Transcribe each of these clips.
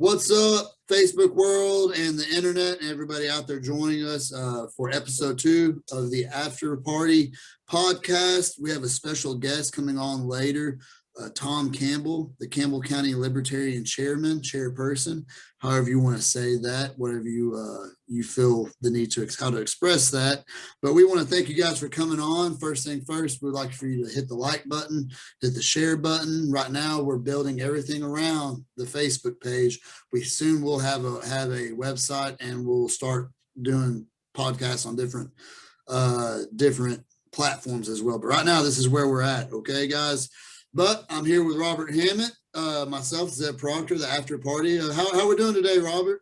What's up, Facebook world and the internet and everybody out there joining us for episode 2 of the Afterparty podcast. We have a special guest coming on later, Tom Campbell, the Campbell County Libertarian chairperson, however you want to say that, whatever you feel the need to how to express that. But we want to thank you guys for coming on. First thing first, we'd like for you to hit the like button, hit the share button. Right now, we're building everything around the Facebook page. We soon will have a website, and we'll start doing podcasts on different platforms as well. But right now, this is where we're at. Okay, guys. But I'm here with Robert Hammett, myself, Zeb Proctor, the Afterparty. How we doing today, Robert?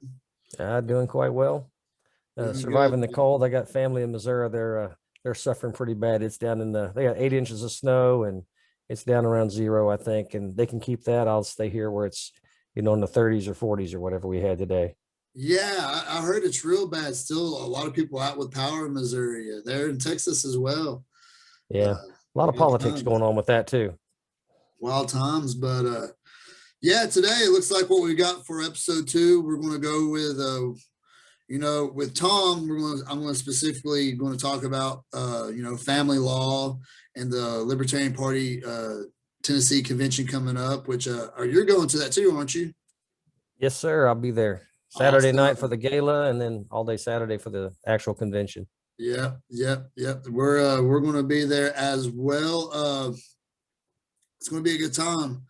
Doing quite well. Surviving the cold. I got family in Missouri. They're suffering pretty bad. It's down they got 8 inches of snow, and it's down around 0, I think. And they can keep that. I'll stay here where it's, in the 30s or 40s or whatever we had today. Yeah, I heard it's real bad. Still, a lot of people out with power in Missouri. They're in Texas as well. Yeah, a lot of politics going on with that too. Wild times, but yeah, today it looks like what we got for episode 2. We're going to go with with Tom. I'm going to specifically talk about family law and the Libertarian Party Tennessee convention coming up, which you're going to that too, aren't you? Yes, sir. I'll be there Saturday night for the gala, and then all day Saturday for the actual convention. Yep. We're going to be there as well. It's going to be a good time.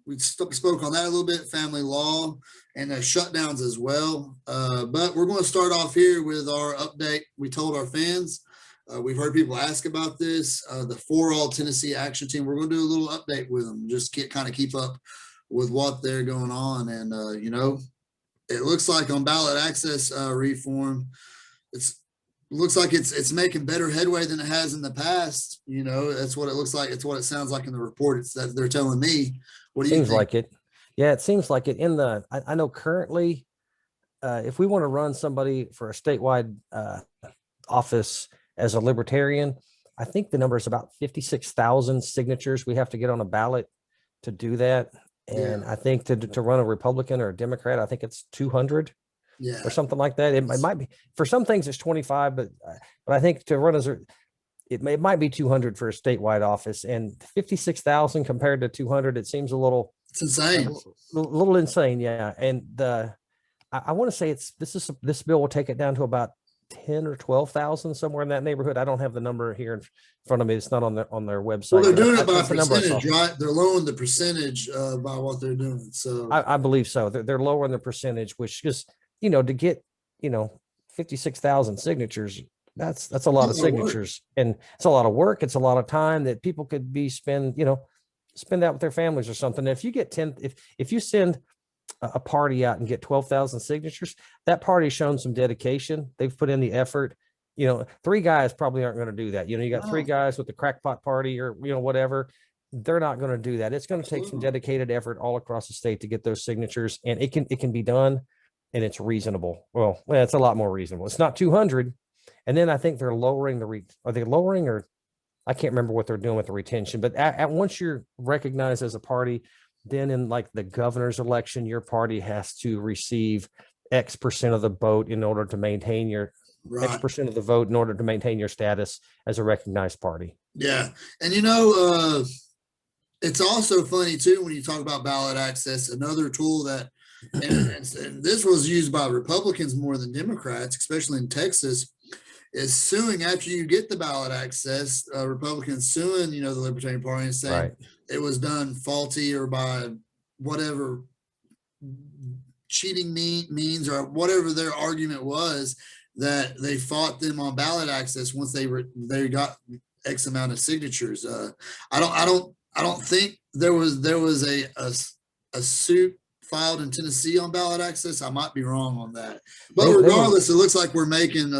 We spoke on that a little bit, family law and shutdowns as well. But we're going to start off here with our update. We told our fans, we've heard people ask about this, the For All Tennessee Action Team. We're going to do a little update with them, just keep up with what they're going on. And, it looks like on ballot access reform, looks like it's making better headway than it has in the past. That's what it looks like. It's what it sounds like in the report. It's that they're telling me. What do you think? Seems like it. Yeah, it seems like it. I know currently, if we want to run somebody for a statewide office as a libertarian, I think the number is about 56,000 signatures we have to get on a ballot to do that. And yeah. I think to run a Republican or a Democrat, I think it's 200. Yeah, or something like that. It might be for some things it's 25, but I think to run it might be 200 for a statewide office, and 56,000 compared to 200. It seems it's insane, a little insane. Yeah. And I want to say this bill will take it down to about 10 or 12,000, somewhere in that neighborhood. I don't have the number here in front of me. It's not on their website. Well, they're doing it by percentage, right? They're lowering the percentage by what they're doing. So I believe so. They're lowering the percentage, which just, to get, 56,000 signatures, that's a lot of signatures, and it's a lot of work. It's a lot of time that people could be spend out with their families or something. If you get if you send a party out and get 12,000 signatures, that party's shown some dedication. They've put in the effort. 3 guys probably aren't going to do that. You got 3 guys with the crackpot party or, whatever. They're not going to do that. It's going to take some dedicated effort all across the state to get those signatures, and it can be done. And it's reasonable. Well, it's a lot more reasonable. It's not 200. And then I think they're lowering are they lowering, or I can't remember what they're doing with the retention, but once you're recognized as a party, then in like the governor's election, your party has to receive X percent of the vote in order to maintain your X percent of the vote in order to maintain your status as a recognized party. Yeah. And, it's also funny too, when you talk about ballot access, another tool that, and this was used by Republicans more than Democrats, especially in Texas, is suing after you get the ballot access. Republicans suing, the Libertarian Party, and saying it was done faulty or by whatever cheating means or whatever their argument was, that they fought them on ballot access once they got X amount of signatures. I don't think there was a suit filed in Tennessee on ballot access. I might be wrong on that, but regardless, it looks like we're making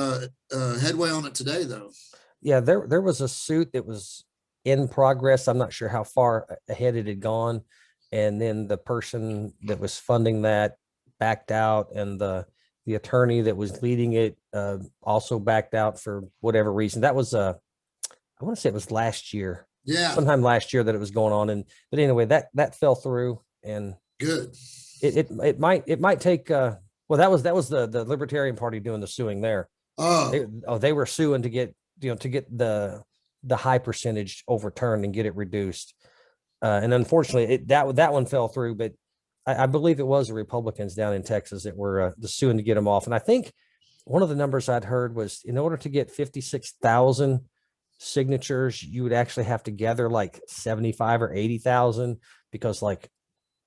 headway on it today, though. Yeah, there was a suit that was in progress. I'm not sure how far ahead it had gone, and then the person that was funding that backed out, and the attorney that was leading it also backed out for whatever reason. That was I want to say it was last year. Yeah, sometime last year that it was going on, but anyway, that fell through, and good. it might take well, that was the Libertarian Party doing the suing there. They were suing to get the high percentage overturned and get it reduced. And unfortunately, that one fell through. But I believe it was the Republicans down in Texas that were suing to get them off. And I think one of the numbers I'd heard was in order to get 56,000 signatures, you would actually have to gather like 75 or 80,000 because like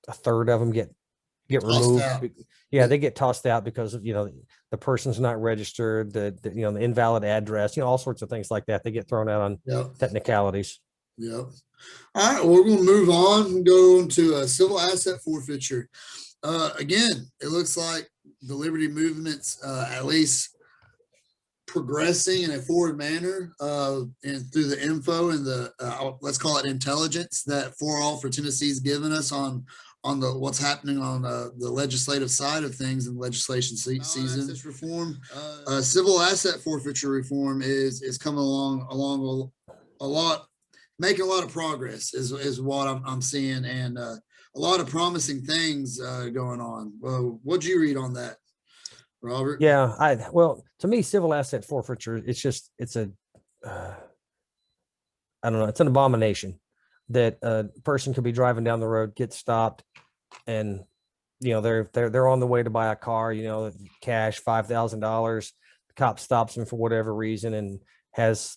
a third of them get removed. Yeah, they get tossed out because of, the person's not registered, the invalid address, all sorts of things like that. They get thrown out on technicalities. Yep. All right, we're going to move on and go into a civil asset forfeiture. Again, it looks like the liberty movement's at least progressing in a forward manner, and through the info and the let's call it intelligence that For All for Tennessee's given us on the what's happening on the legislative side of things in legislation season. Reform, civil asset forfeiture reform is coming along a lot, making a lot of progress is what I'm seeing, and a lot of promising things going on. What'd you read on that, Robert? Yeah, well, to me, civil asset forfeiture, it's a I don't know, it's an abomination that a person could be driving down the road, get stopped, and they're on the way to buy a car, cash $5,000. The cop stops them for whatever reason and has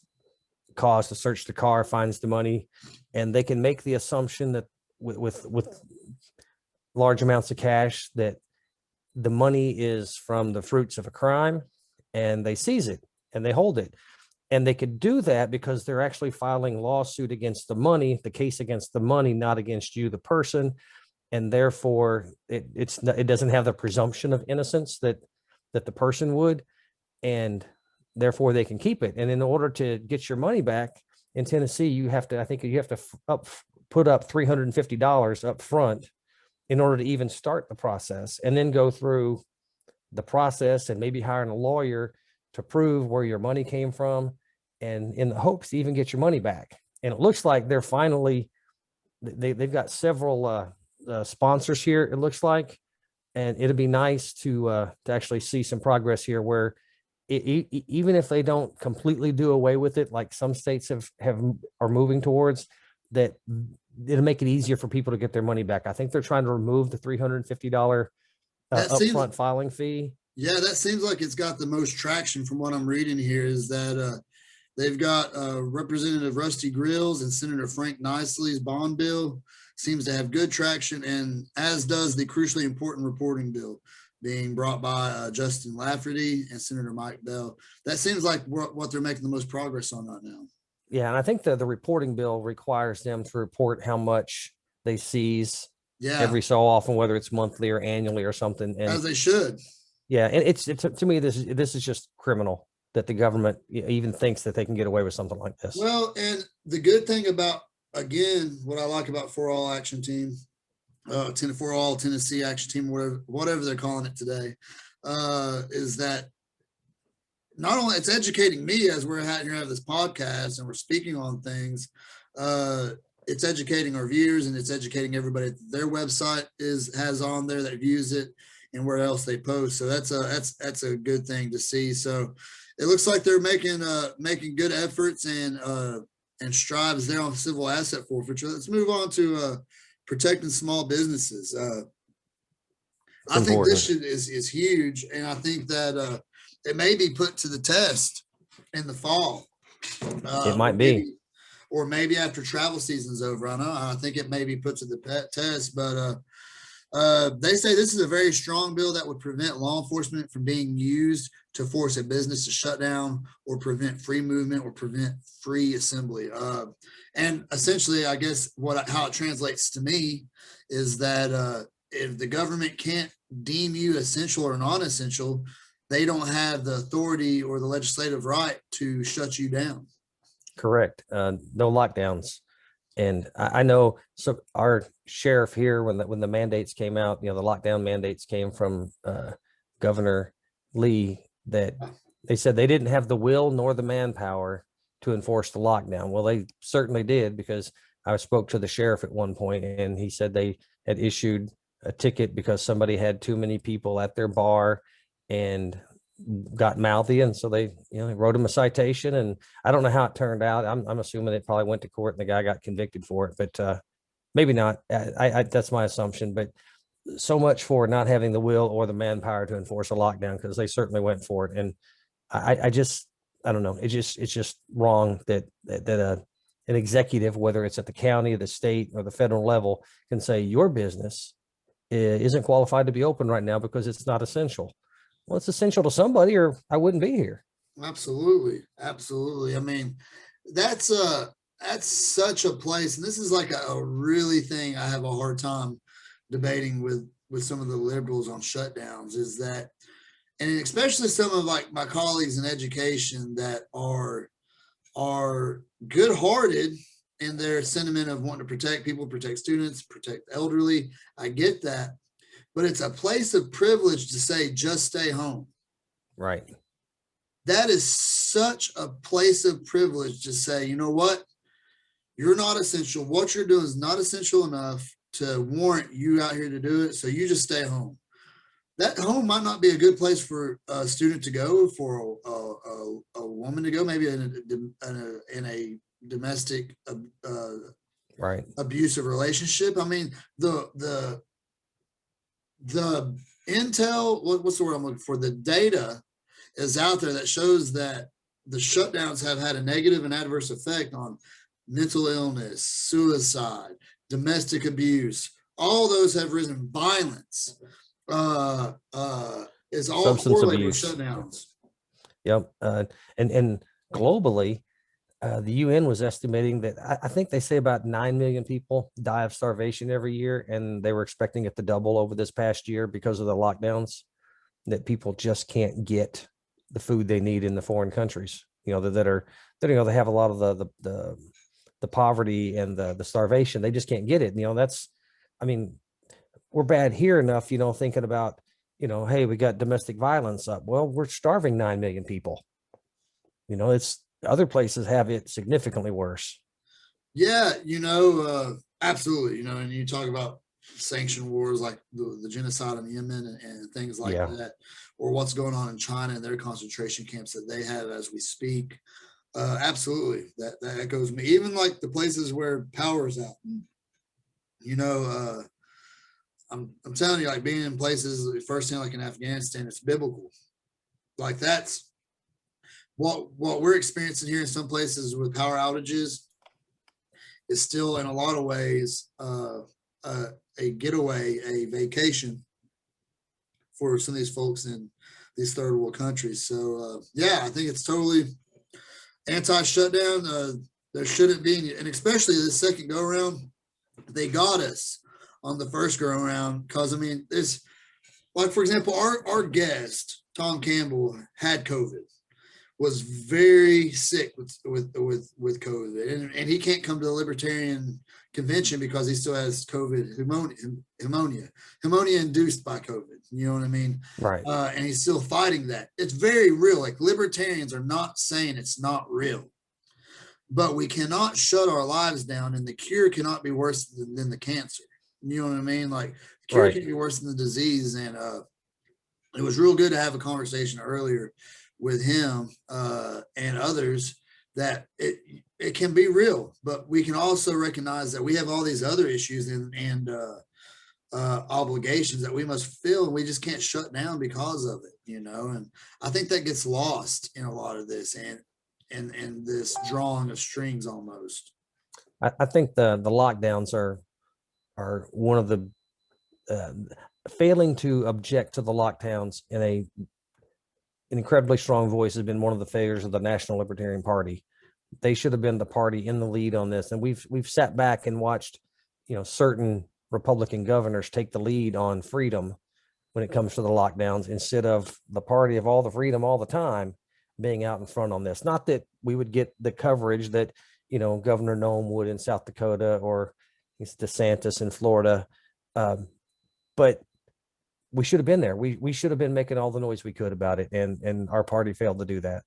cause to search the car, finds the money, and they can make the assumption that with large amounts of cash that the money is from the fruits of a crime, and they seize it and they hold it. And they could do that because they're actually filing lawsuit against the money, the case against the money, not against you, the person. And therefore it doesn't have the presumption of innocence that the person would, and therefore they can keep it. And in order to get your money back in Tennessee, you have to put up $350 up front in order to even start the process, and then go through the process and maybe hiring a lawyer to prove where your money came from, and in the hopes to even get your money back. And it looks like they're finally, they've got several sponsors here, it looks like, and it'd be nice to actually see some progress here where even if they don't completely do away with it, like some states are moving towards, that it'll make it easier for people to get their money back. I think they're trying to remove the $350 upfront filing fee. Yeah, that seems like it's got the most traction from what I'm reading here, is that they've got Representative Rusty Grills and Senator Frank Nicely's bond bill seems to have good traction, and as does the crucially important reporting bill being brought by Justin Lafferty and Senator Mike Bell. That seems like what they're making the most progress on right now. Yeah, and I think the reporting bill requires them to report how much they seize every so often, whether it's monthly or annually or something. And as they should. Yeah, and it's to me, this is just criminal that the government even thinks that they can get away with something like this. Well, and the good thing about, again, what I like about For All Action Team, For All Tennessee Action Team, whatever they're calling it today, is that not only it's educating me as we're here have this podcast and we're speaking on things, it's educating our viewers, and it's educating everybody. Their website has on there that views it and where else they post. So that's a good thing to see. So it looks like they're making good efforts and strives there on civil asset forfeiture. Let's move on to protecting small businesses. I think this is huge, and I think that it may be put to the test in the fall. It might be. Or maybe after travel season's over. I think it may be put to the test, but they say this is a very strong bill that would prevent law enforcement from being used to force a business to shut down or prevent free movement or prevent free assembly. And essentially, I guess how it translates to me is that if the government can't deem you essential or non-essential, they don't have the authority or the legislative right to shut you down. Correct. No lockdowns. And I know, so our sheriff here, when the mandates came out, the lockdown mandates came from Governor Lee, that they said they didn't have the will nor the manpower to enforce the lockdown. Well, they certainly did, because I spoke to the sheriff at one point, and he said they had issued a ticket because somebody had too many people at their bar and got mouthy, and so they wrote him a citation. And I don't know how it turned out. I'm assuming it probably went to court and the guy got convicted for it, but maybe not. I that's my assumption. But so much for not having the will or the manpower to enforce a lockdown, because they certainly went for it. And I just, I don't know. It's just wrong that an executive, whether it's at the county, the state, or the federal level, can say your business isn't qualified to be open right now because it's not essential. Well, it's essential to somebody, or I wouldn't be here. Absolutely. Absolutely. I mean, that's such a place. And this is like a really thing I have a hard time debating with some of the liberals on shutdowns, is that, and especially some of like my colleagues in education that are good-hearted in their sentiment of wanting to protect people, protect students, protect the elderly. I get that, but it's a place of privilege to say, just stay home. Right. That is such a place of privilege to say, you know what? You're not essential. What you're doing is not essential enough to warrant you out here to do it. So you just stay home. That home might not be a good place for a student to go, for a woman to go, maybe in a domestic right abusive relationship. I mean, the intel, what's the word I'm looking for? The data is out there that shows that the shutdowns have had a negative and adverse effect on mental illness, suicide, domestic abuse. All those have risen. Violence is all substance correlated abuse. with shutdowns. Yep. And globally, the UN was estimating that I think they say about 9 million people die of starvation every year, and they were expecting it to double over this past year because of the lockdowns, that people just can't get the food they need in the foreign countries, that they have a lot of the poverty and the starvation. They just can't get it. That's, I mean, we're bad here enough, thinking about, hey, we got domestic violence up. Well, we're starving 9 million people. It's other places have it significantly worse. Yeah, absolutely. And you talk about sanction wars like the genocide in Yemen and things like that, or what's going on in China and their concentration camps that they have as we speak. Absolutely, that echoes me. Even like the places where power is out. I'm telling you, like being in places firsthand, like in Afghanistan, it's biblical. Like that's what we're experiencing here in some places with power outages is still in a lot of ways a getaway, a vacation for some of these folks in these third world countries. So I think it's totally anti-shutdown. There shouldn't be any, and especially the second go around, they got us on the first go around, because I mean, it's like, for example, our guest Tom Campbell had COVID, was very sick with COVID, and he can't come to the Libertarian convention because he still has COVID pneumonia induced by COVID. You know what I mean? Right. And he's still fighting that. It's very real. Like, libertarians are not saying it's not real, but we cannot shut our lives down, and the cure cannot be worse than the cancer. You know what I mean? Like, the cure can be worse than the disease. And it was real good to have a conversation earlier with him and others that it can be real, but we can also recognize that we have all these other issues and obligations that we must fulfill, and we just can't shut down because of it, and I think that gets lost in a lot of this and this drawing of strings almost. I think the lockdowns are one of the failing to object to the lockdowns in an incredibly strong voice has been one of the failures of the National Libertarian Party. They should have been the party in the lead on this. And we've sat back and watched, certain Republican governors take the lead on freedom when it comes to the lockdowns, instead of the party of all the freedom all the time being out in front on this. Not that we would get the coverage that, Governor Noem would in South Dakota, or DeSantis in Florida. But we should have been there. We should have been making all the noise we could about it. And our party failed to do that.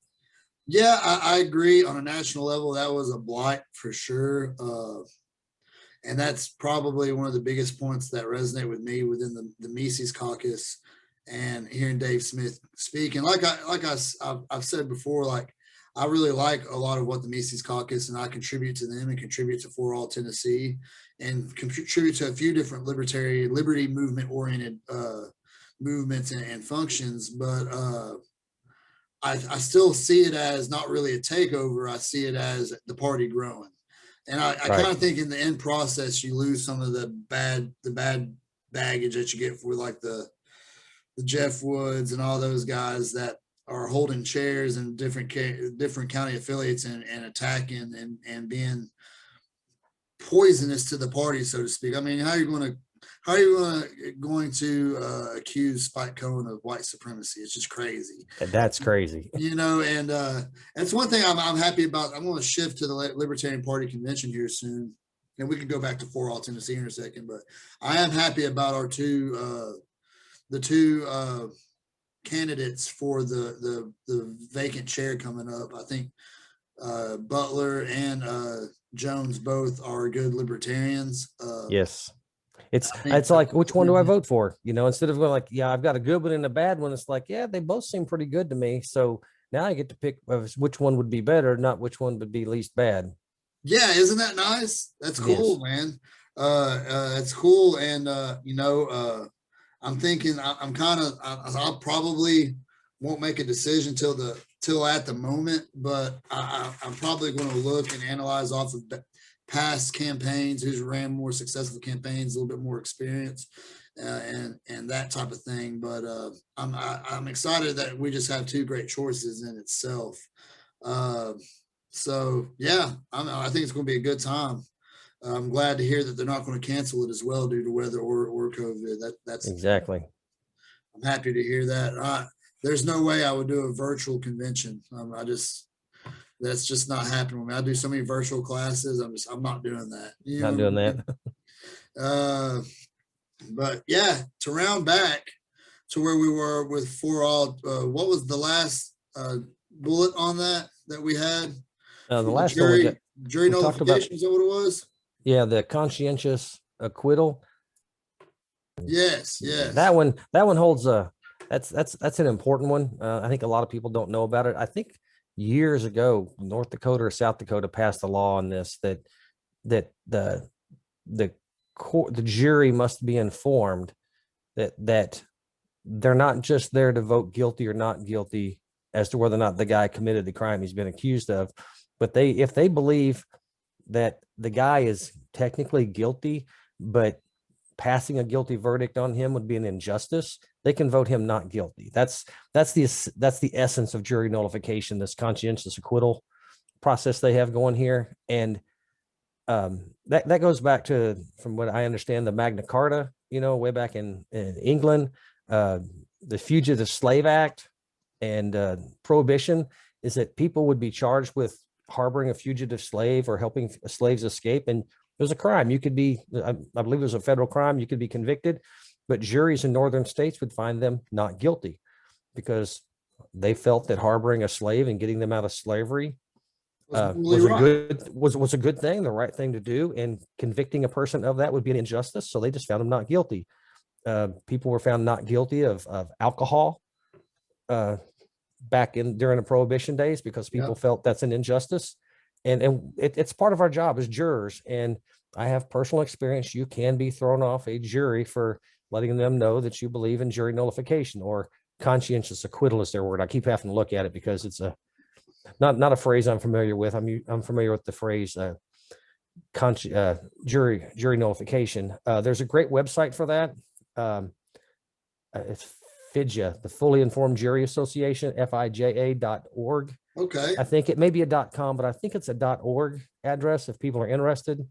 Yeah, I agree. On a national level, that was a blight for sure. And that's probably one of the biggest points that resonate with me within the Mises caucus, and hearing Dave Smith speak. And I've said before, like, I really like a lot of what the Mises caucus, and I contribute to them and contribute to For All Tennessee, and contribute to a few different liberty movement oriented movements and functions. But I still see it as not really a takeover. I see it as the party growing. And I kind of think in the end process, you lose some of the bad baggage that you get for like the Jeff Woods and all those guys that are holding chairs in different county affiliates and attacking and being poisonous to the party, so to speak. I mean, how are you going to accuse Spike Cohen of white supremacy? It's just crazy. That's crazy. And that's one thing I'm happy about. I'm going to shift to the Libertarian Party convention here soon, and we can go back to For All Tennessee in a second. But I am happy about our two candidates for the vacant chair coming up. I think Butler and Jones both are good libertarians. Yes. It's like, which one do I vote for? Instead of going like, yeah, I've got a good one and a bad one. It's like, yeah, they both seem pretty good to me. So now I get to pick which one would be better, not which one would be least bad. Yeah. Isn't that nice? That's cool, man. That's cool. And, I'm thinking I'll probably won't make a decision till at the moment, but I'm probably going to look and analyze off of past campaigns, who's ran more successful campaigns, a little bit more experience, and that type of thing. But I'm excited that we just have two great choices in itself. So yeah, I think it's going to be a good time. I'm glad to hear that they're not going to cancel it as well due to weather or COVID. That's exactly. I'm happy to hear that. There's no way I would do a virtual convention. That's just not happening with me. I do so many virtual classes. I'm not doing that. Not doing that. But yeah, to round back to where we were with For All, what was the last bullet on that we had? The last jury notification, is that what it was? Yeah, the conscientious acquittal. Yes. That one holds that's an important one. I think a lot of people don't know about it. I think years ago, North Dakota or South Dakota passed a law on this that the jury must be informed that they're not just there to vote guilty or not guilty as to whether or not the guy committed the crime he's been accused of, but if they believe that the guy is technically guilty, but passing a guilty verdict on him would be an injustice, they can vote him not guilty. That's the essence of jury nullification, this conscientious acquittal process they have going here. And that goes back to, from what I understand, the Magna Carta, way back in England, the Fugitive Slave Act and Prohibition, is that people would be charged with harboring a fugitive slave or helping slaves escape, and it was a crime. You could be, I believe it was a federal crime, you could be convicted, but juries in northern states would find them not guilty because they felt that harboring a slave and getting them out of slavery was a good thing, the right thing to do, and convicting a person of that would be an injustice. So they just found them not guilty. People were found not guilty of alcohol back during the Prohibition days because people felt that's an injustice. And it's part of our job as jurors. And I have personal experience. You can be thrown off a jury for letting them know that you believe in jury nullification, or conscientious acquittal is their word. I keep having to look at it because it's not a phrase I'm familiar with. I'm familiar with the phrase jury nullification. There's a great website for that. It's FIJA, the Fully Informed Jury Association, FIJA.org. Okay. I think it may be a .com, but I think it's a .org address. If people are interested,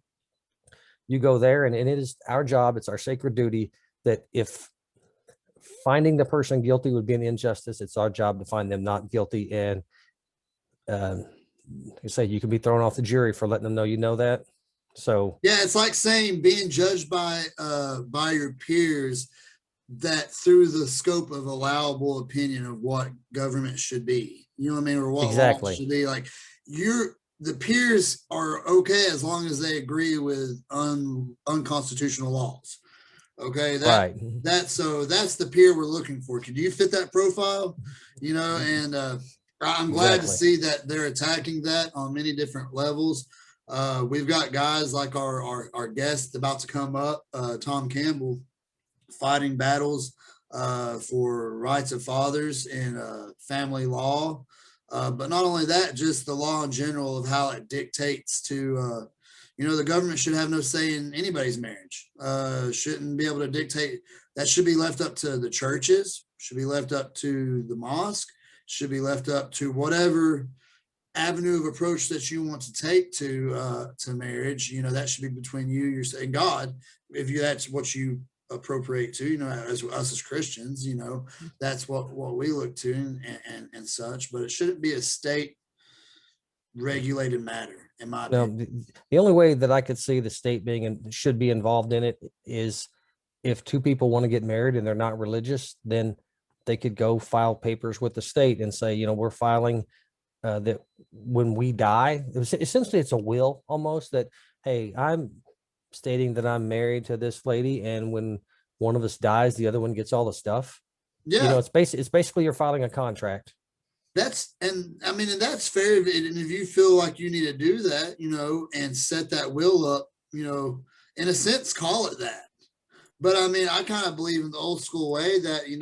you go there, and it is our job. It's our sacred duty that if finding the person guilty would be an injustice, it's our job to find them not guilty. And you say you can be thrown off the jury for letting them know you know that. So yeah, it's like saying being judged by your peers that through the scope of allowable opinion of what government should be, you know what I mean, or what exactly law should be. Like the peers are okay as long as they agree with unconstitutional laws. Okay, Right. that's the peer we're looking for. Can you fit that profile? You know, and I'm glad to see that they're attacking that on many different levels. We've got guys like our guest about to come up, Tom Campbell, fighting battles for rights of fathers in family law. But not only that, just the law in general of how it dictates to, you know, the government should have no say in anybody's marriage. Shouldn't be able to dictate. That should be left up to the churches, should be left up to the mosque, should be left up to whatever avenue of approach that you want to take to marriage. You know, that should be between you and God. If that's what you appropriate to, you know, as us as Christians, you know, that's what we look to and such. But it shouldn't be a state regulated matter, in my opinion. The only way that I could see the state being and should be involved in it is if two people want to get married and they're not religious, then they could go file papers with the state and say, you know, we're filing that when we die, essentially it's a will almost, that, hey, I'm stating that I'm married to this lady, and when one of us dies, the other one gets all the stuff. Yeah, you know, it's basically you're filing a contract. And that's fair. And if you feel like you need to do that, you know, and set that will up, you know, in a sense, call it that. But I mean, I kind of believe in the old school way that, you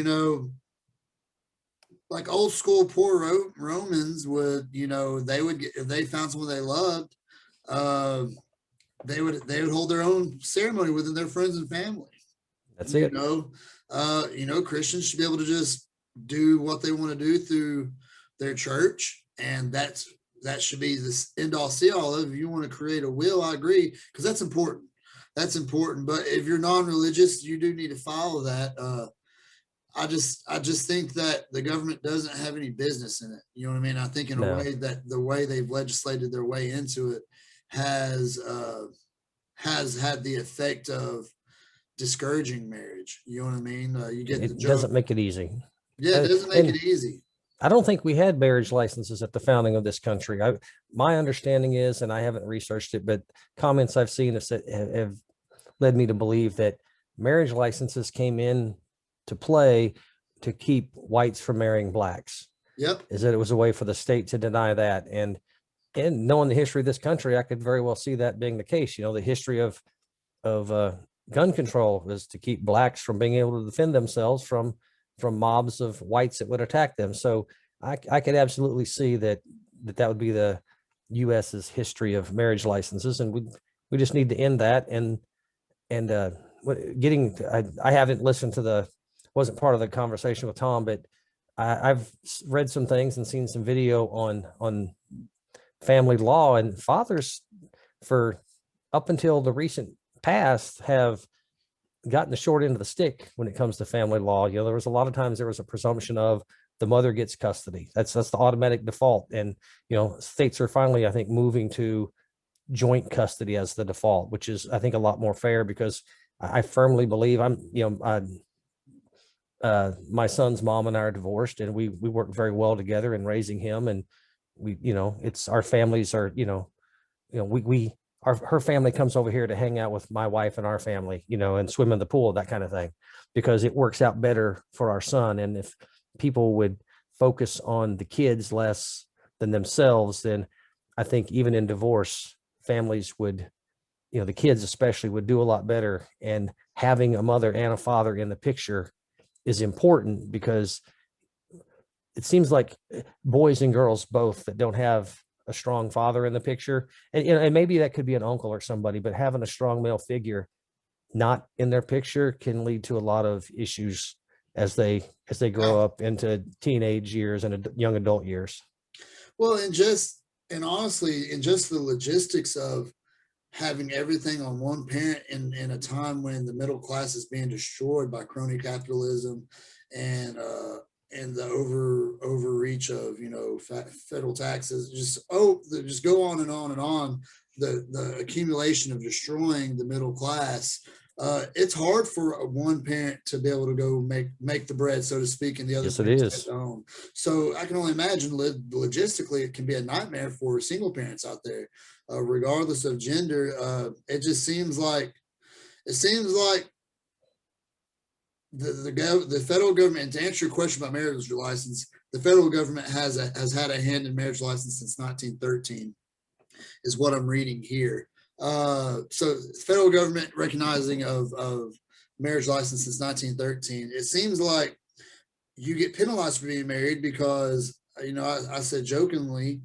know, like old school poor Romans would, you know, they would get, if they found someone they loved, they would hold their own ceremony within their friends and family. That's it. You know, Christians should be able to just do what they want to do through their church, and that should be this end all see all of. If you want to create a will, I agree, because that's important. That's important. But if you're non-religious, you do need to follow that. I just think that the government doesn't have any business in it. You know what I mean? I think in a way that the way they've legislated their way into it has had the effect of discouraging marriage. You know what I mean? You get it doesn't make it easy. Yeah, it doesn't make it easy. I don't think we had marriage licenses at the founding of this country. My understanding is, and I haven't researched it, but comments I've seen have led me to believe that marriage licenses came in to play to keep whites from marrying blacks. Yep. Is that it was a way for the state to deny that. And knowing the history of this country, I could very well see that being the case. You know, the history of gun control was to keep blacks from being able to defend themselves from mobs of whites that would attack them. So I could absolutely see that would be the US's history of marriage licenses. And we just need to end that. And I haven't listened to wasn't part of the conversation with Tom, but I've read some things and seen some video on family law, and fathers for up until the recent past have gotten the short end of the stick when it comes to family law. You know, there was a lot of times there was a presumption of the mother gets custody. That's the automatic default. And, you know, states are finally, I think, moving to joint custody as the default, which is, I think, a lot more fair, because I firmly believe my son's mom and I are divorced, and we work very well together in raising him. And we, you know, it's our families are, her family comes over here to hang out with my wife and our family, you know, and swim in the pool, that kind of thing, because it works out better for our son. And if people would focus on the kids less than themselves, then I think even in divorce, families would, you know, the kids especially would do a lot better. And having a mother and a father in the picture is important, because it seems like boys and girls both that don't have a strong father in the picture, and maybe that could be an uncle or somebody, but having a strong male figure not in their picture can lead to a lot of issues as they grow up into teenage years and young adult years. Well, and honestly, in just the logistics of having everything on one parent in a time when the middle class is being destroyed by crony capitalism and the overreach of, you know, federal taxes, just go on and on and on. The accumulation of destroying the middle class it's hard for one parent to be able to go make the bread, so to speak, and the other Yes, it parent stay is. at home. So I can only imagine logistically it can be a nightmare for single parents out there, regardless of gender. It just seems like the federal government. And to answer your question about marriage license, the federal government has had a hand in marriage license since 1913, is what I'm reading here. So federal government recognizing of marriage license since 1913. It seems like you get penalized for being married because, I said jokingly,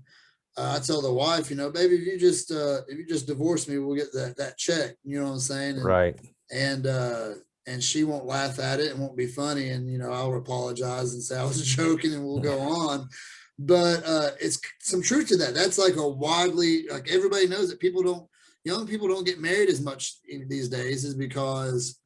I tell the wife, baby, if you just divorce me, we'll get that check. You know what I'm saying? Right. And she won't laugh at it and won't be funny. And, I'll apologize and say I was joking and we'll go on. But it's some truth to that. That's like like everybody knows that young people don't get married as much these days, is because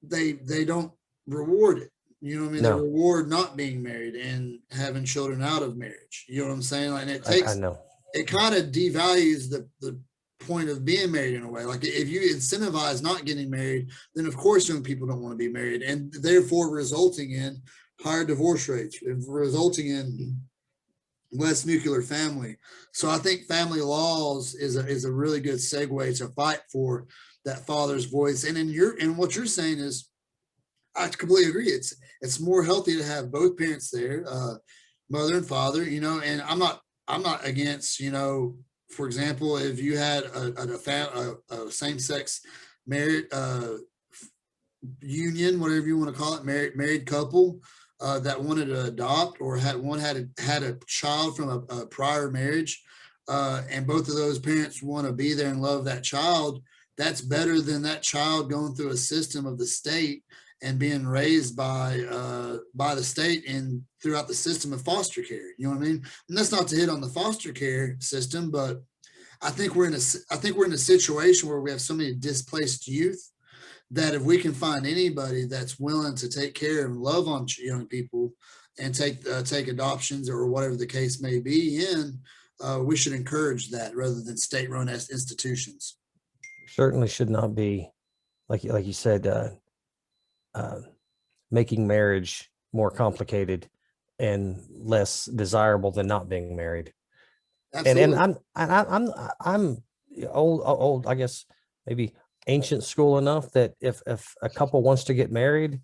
they don't reward it. You know what I mean? They No, reward not being married and having children out of marriage. You know what I'm saying? Like, I know. it kind of devalues the point of being married in a way. Like, if you incentivize not getting married, then of course young people don't want to be married, and therefore resulting in higher divorce rates, resulting in less nuclear family. So I think family laws is a really good segue to fight for that father's voice. And what you're saying is, I completely agree. It's more healthy to have both parents there, mother and father. And I'm not against, for example, if you had a same sex married union, whatever you want to call it, married couple that wanted to adopt, or had a child from a prior marriage, and both of those parents want to be there and love that child. That's better than that child going through a system of the state and being raised by the state and throughout the system of foster care. You know what I mean? And that's not to hit on the foster care system, but I think we're in a situation where we have so many displaced youth that if we can find anybody that's willing to take care and love on young people and take adoptions or whatever the case may be we should encourage that rather than state-run institutions. Certainly should not be, like you said, making marriage more complicated and less desirable than not being married. Absolutely. And I'm old, I guess, maybe ancient school enough that if a couple wants to get married,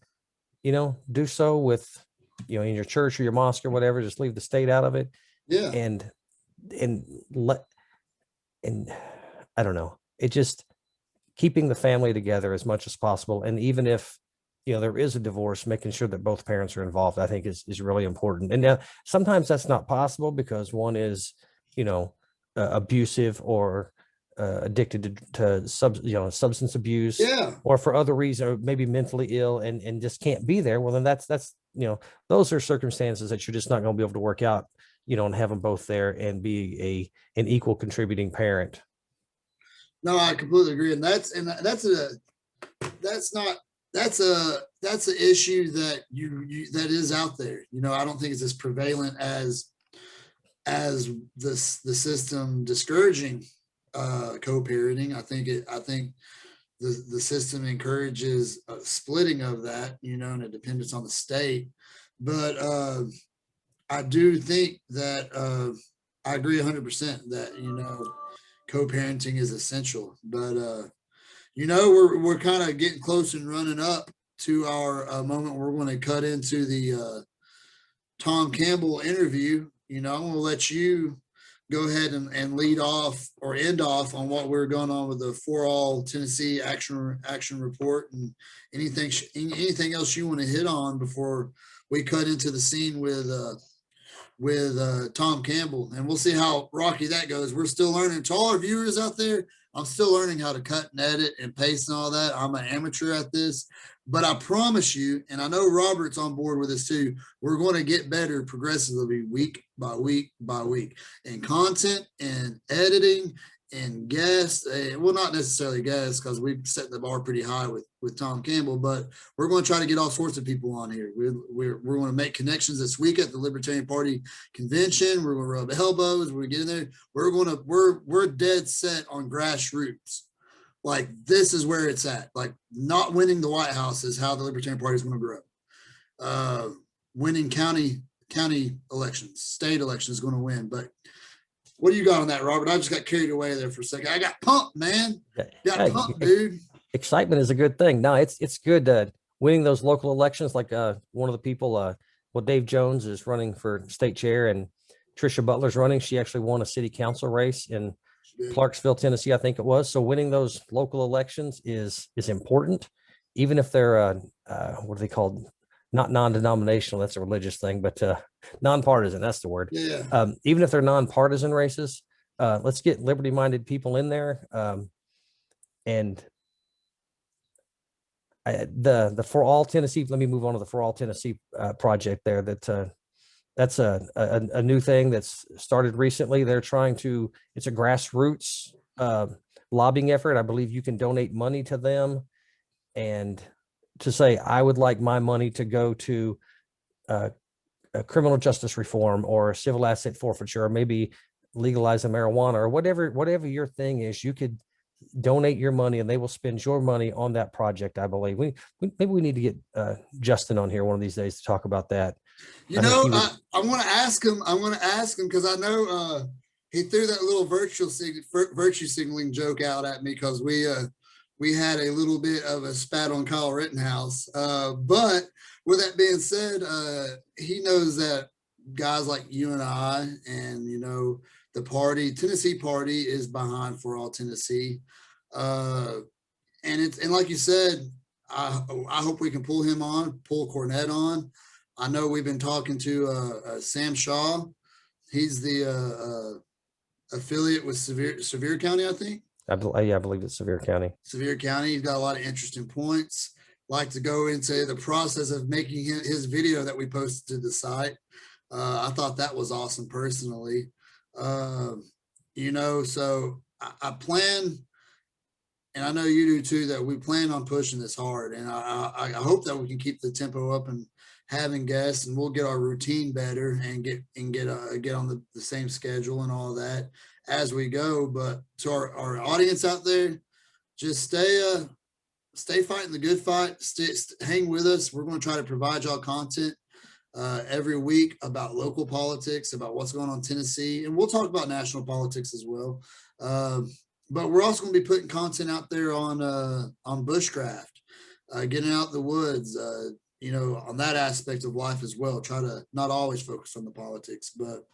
do so with, in your church or your mosque or whatever, just leave the state out of it. Yeah. And I don't know, it just keeping the family together as much as possible. And even if, there is a divorce, making sure that both parents are involved, I think is really important. And sometimes that's not possible because one is, abusive or addicted to substance abuse, Yeah. or for other reasons, or maybe mentally ill and just can't be there. Well, then that's those are circumstances that you're just not going to be able to work out, and have them both there and be an equal contributing parent. No, I completely agree. And that's an issue that that is out there. I don't think it's as prevalent as the system discouraging co-parenting. I think the system encourages a splitting of that, and a dependence on the state. But I do think that I agree 100% that co-parenting is essential. But we're kind of getting close and running up to our moment. We're going to cut into the Tom Campbell interview. I'm going to let you go ahead and lead off or end off on what we're going on with the For All Tennessee action report, and anything else you want to hit on before we cut into the scene with Tom Campbell. And we'll see how rocky that goes. We're still learning. To all our viewers out there, I'm still learning how to cut and edit and paste and all that. I'm an amateur at this, but I promise you, and I know Robert's on board with this too, we're going to get better progressively week by week by week in content and editing and guests. Well, not necessarily guests, because we've set the bar pretty high with Tom Campbell, but we're going to try to get all sorts of people on here. We're going to make connections this week at the Libertarian Party convention. We're going to rub elbows. We're getting there. We're dead set on grassroots. like this is where it's at. Like not winning the White House is how the Libertarian Party is going to grow. Winning county elections, state elections is going to win. But what do you got on that, Robert? I just got carried away there for a second. I got pumped, man. Got pumped, dude. Excitement is a good thing. No, it's good. Winning those local elections, like one of the people, well, Dave Jones is running for state chair, and Tricia Butler's running. She actually won a city council race in Clarksville, Tennessee, I think it was. So winning those local elections is important, even if they're what are they called? Not non-denominational. That's a religious thing, but nonpartisan. That's the word. Yeah. Even if they're nonpartisan races, let's get liberty-minded people in there. And the For All Tennessee. Let me move on to the For All Tennessee project there. That's a new thing that's started recently. They're trying to. It's a grassroots lobbying effort. I believe you can donate money to them, and to say, I would like my money to go to a criminal justice reform or civil asset forfeiture, or maybe legalizing marijuana, or whatever your thing is. You could donate your money and they will spend your money on that project. I believe maybe we need to get Justin on here one of these days to talk about that. I want to ask him. Because I know he threw that little virtue signaling joke out at me, because we had a little bit of a spat on Kyle Rittenhouse. But with that being said, he knows that guys like you and I, and, the Tennessee party is behind For All Tennessee. And like you said, I hope we can pull Cornette on. I know we've been talking to Sam Shaw. He's the affiliate with Sevier County, I think. I believe it's Sevier County. Sevier County. He's got a lot of interesting points. Like to go into the process of making his video that we posted to the site. I thought that was awesome personally. So I plan, and I know you do too, that we plan on pushing this hard. And I hope that we can keep the tempo up and having guests, and we'll get our routine better and get on the same schedule and all that as we go. But to our audience out there, just stay fighting the good fight. Hang with us. We're going to try to provide y'all content every week about local politics, about what's going on in Tennessee, and we'll talk about national politics as well. But we're also going to be putting content out there on bushcraft, getting out in the woods, on that aspect of life as well. Try to not always focus on the politics. But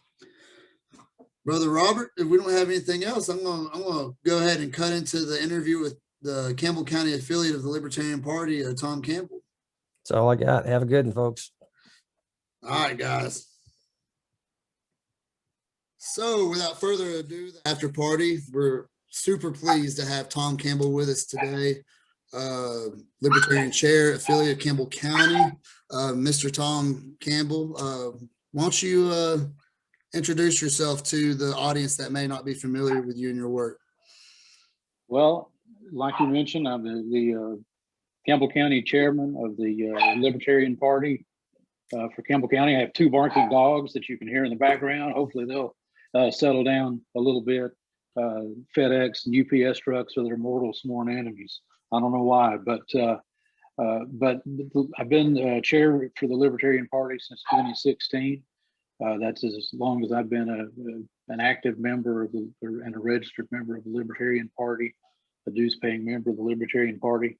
Brother Robert, if we don't have anything else, I'm gonna go ahead and cut into the interview with the Campbell County affiliate of the Libertarian Party, Tom Campbell. That's all I got. Have a good one, folks. All right, guys. So without further ado, the after party, we're super pleased to have Tom Campbell with us today. Libertarian chair, affiliate of Campbell County. Mr. Tom Campbell, why don't you introduce yourself to the audience that may not be familiar with you and your work? Well, like you mentioned, I'm the Campbell County chairman of the Libertarian Party for Campbell County. I have 2 barking dogs that you can hear in the background. Hopefully they'll settle down a little bit. FedEx and UPS trucks are their mortal sworn enemies. I don't know why, but I've been chair for the Libertarian Party since 2016. That's as long as I've been an active member of and a registered member of the Libertarian Party, a dues-paying member of the Libertarian Party.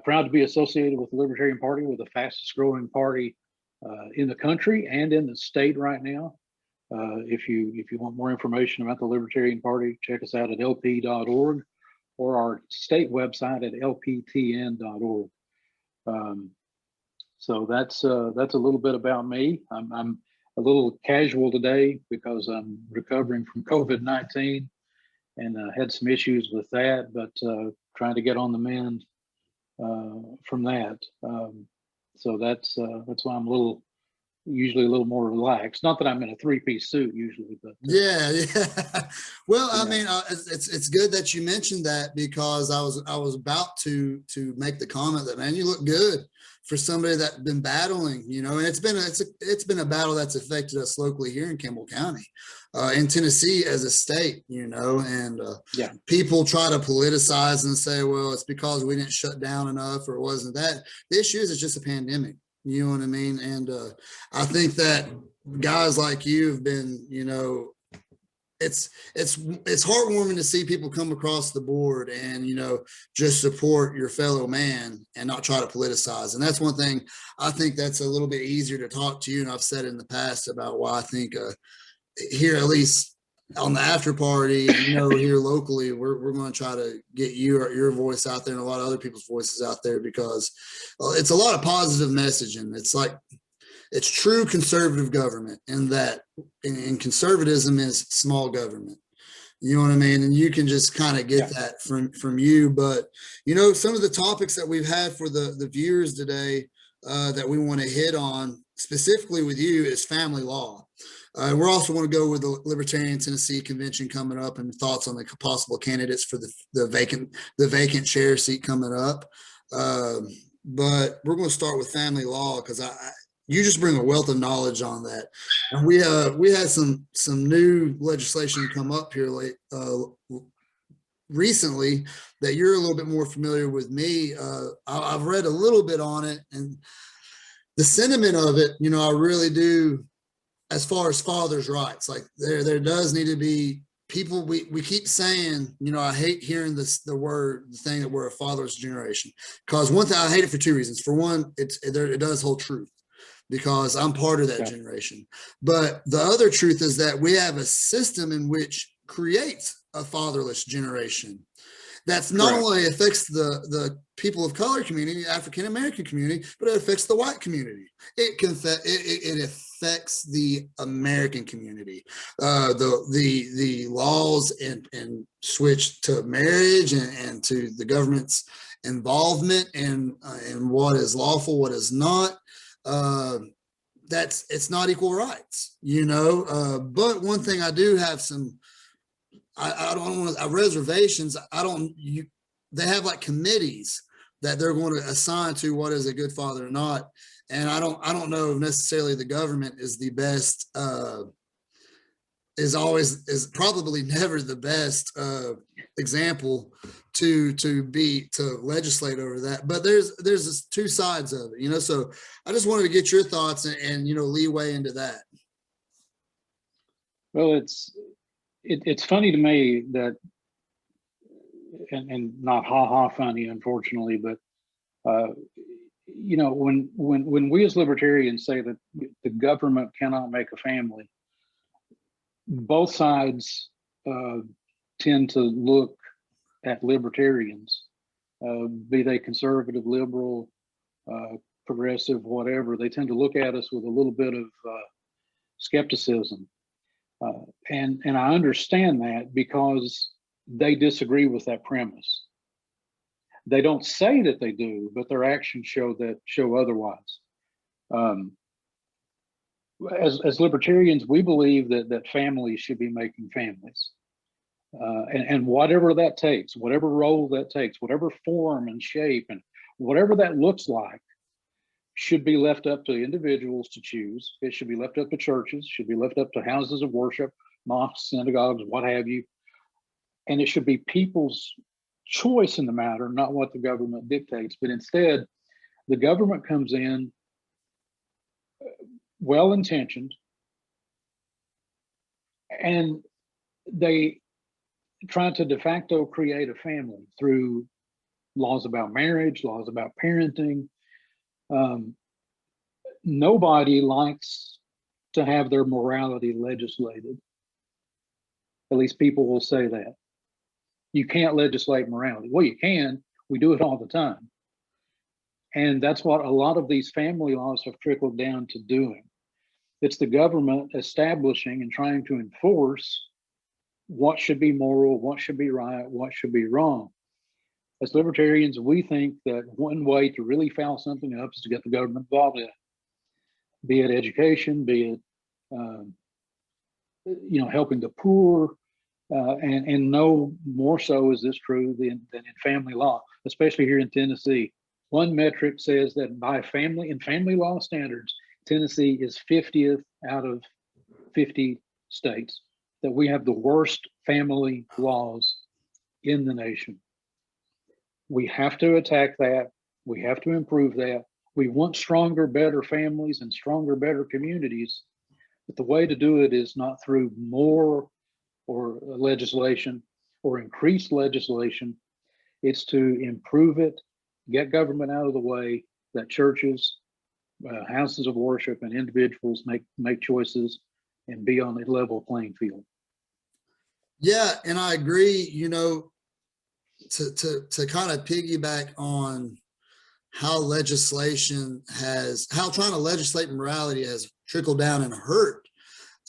Proud to be associated with the Libertarian Party, with the fastest growing party in the country and in the state right now. If you want more information about the Libertarian Party, check us out at lp.org or our state website at lptn.org. So that's a little bit about me. I'm a little casual today because I'm recovering from COVID-19 and had some issues with that, but trying to get on the mend from that. So that's why I'm usually a little more relaxed. Not that I'm in a 3-piece suit usually, but yeah. Well, yeah. I mean, it's good that you mentioned that, because I was about to make the comment that, man, you look good for somebody that's been battling, and it's been a battle that's affected us locally here in Campbell County, in Tennessee as a state, and Yeah. people try to politicize and say, well, it's because we didn't shut down enough, or it wasn't that. The issue is it's just a pandemic. You know what I mean? And I think that guys like you have been, it's heartwarming to see people come across the board and, just support your fellow man and not try to politicize. And that's one thing I think that's a little bit easier to talk to you. And I've said in the past about why I think here, at least on the after party, here locally, we're going to try to get your voice out there and a lot of other people's voices out there, because it's a lot of positive messaging. It's like, it's true conservative government, in that in conservatism is small government. You know what I mean? And you can just kind of get that from you. But, some of the topics that we've had for the viewers today that we want to hit on specifically with you is family law. We're also want to go with the Libertarian Tennessee convention coming up and thoughts on the possible candidates for the vacant chair seat coming up. But we're going to start with family law, because you just bring a wealth of knowledge on that. And we had some new legislation come up here recently that you're a little bit more familiar with me. I've read a little bit on it, and the sentiment of it, I really do, as far as fathers' rights. Like there does need to be people, we keep saying, I hate hearing the thing that we're a fatherless generation, because one thing, I hate it for two reasons. For one, it does hold truth, because I'm part of that generation. But the other truth is that we have a system in which creates a fatherless generation that's not only affects the people of color community, African American community, but it affects the white community. It affects the American community. The laws and switch to marriage and to the government's involvement and what is lawful, what is not. It's not equal rights, but one thing I do have I don't want reservations. They have like committees that they're going to assign to what is a good father or not. And I don't know if necessarily the government is the best, is probably never the best example to legislate over that. But there's two sides of it, so I just wanted to get your thoughts and leeway into that. Well, it's funny to me that, and not funny, unfortunately, but when we as libertarians say that the government cannot make a family, both sides tend to look at libertarians, be they conservative, liberal, progressive, whatever. They tend to look at us with a little bit of skepticism. And I understand that, because they disagree with that premise. They don't say that they do, but their actions show otherwise. As libertarians, we believe that families should be making families. And whatever that takes, whatever role that takes, whatever form and shape, and whatever that looks like, should be left up to individuals to choose. It should be left up to churches, should be left up to houses of worship, mosques, synagogues, what have you. And it should be people's choice in the matter, not what the government dictates. But instead, the government comes in well-intentioned, and they try to de facto create a family through laws about marriage, laws about parenting. Nobody likes to have their morality legislated. At least people will say that. You can't legislate morality. Well, you can. We do it all the time. And that's what a lot of these family laws have trickled down to doing. It's the government establishing and trying to enforce what should be moral, what should be right, what should be wrong. As libertarians, we think that one way to really foul something up is to get the government involved in it, be it education, be it helping the poor, and no more so is this true than in family law, especially here in Tennessee. One metric says that by family law standards, Tennessee is 50th out of 50 states, that we have the worst family laws in the nation. We have to attack that. We have to improve that. We want stronger, better families and stronger, better communities. But the way to do it is not through more or legislation or increased legislation. It's to improve it, get government out of the way, that churches, houses of worship, and individuals make choices and be on a level playing field. Yeah, and I agree, you know, to kind of piggyback on how trying to legislate morality has trickled down and hurt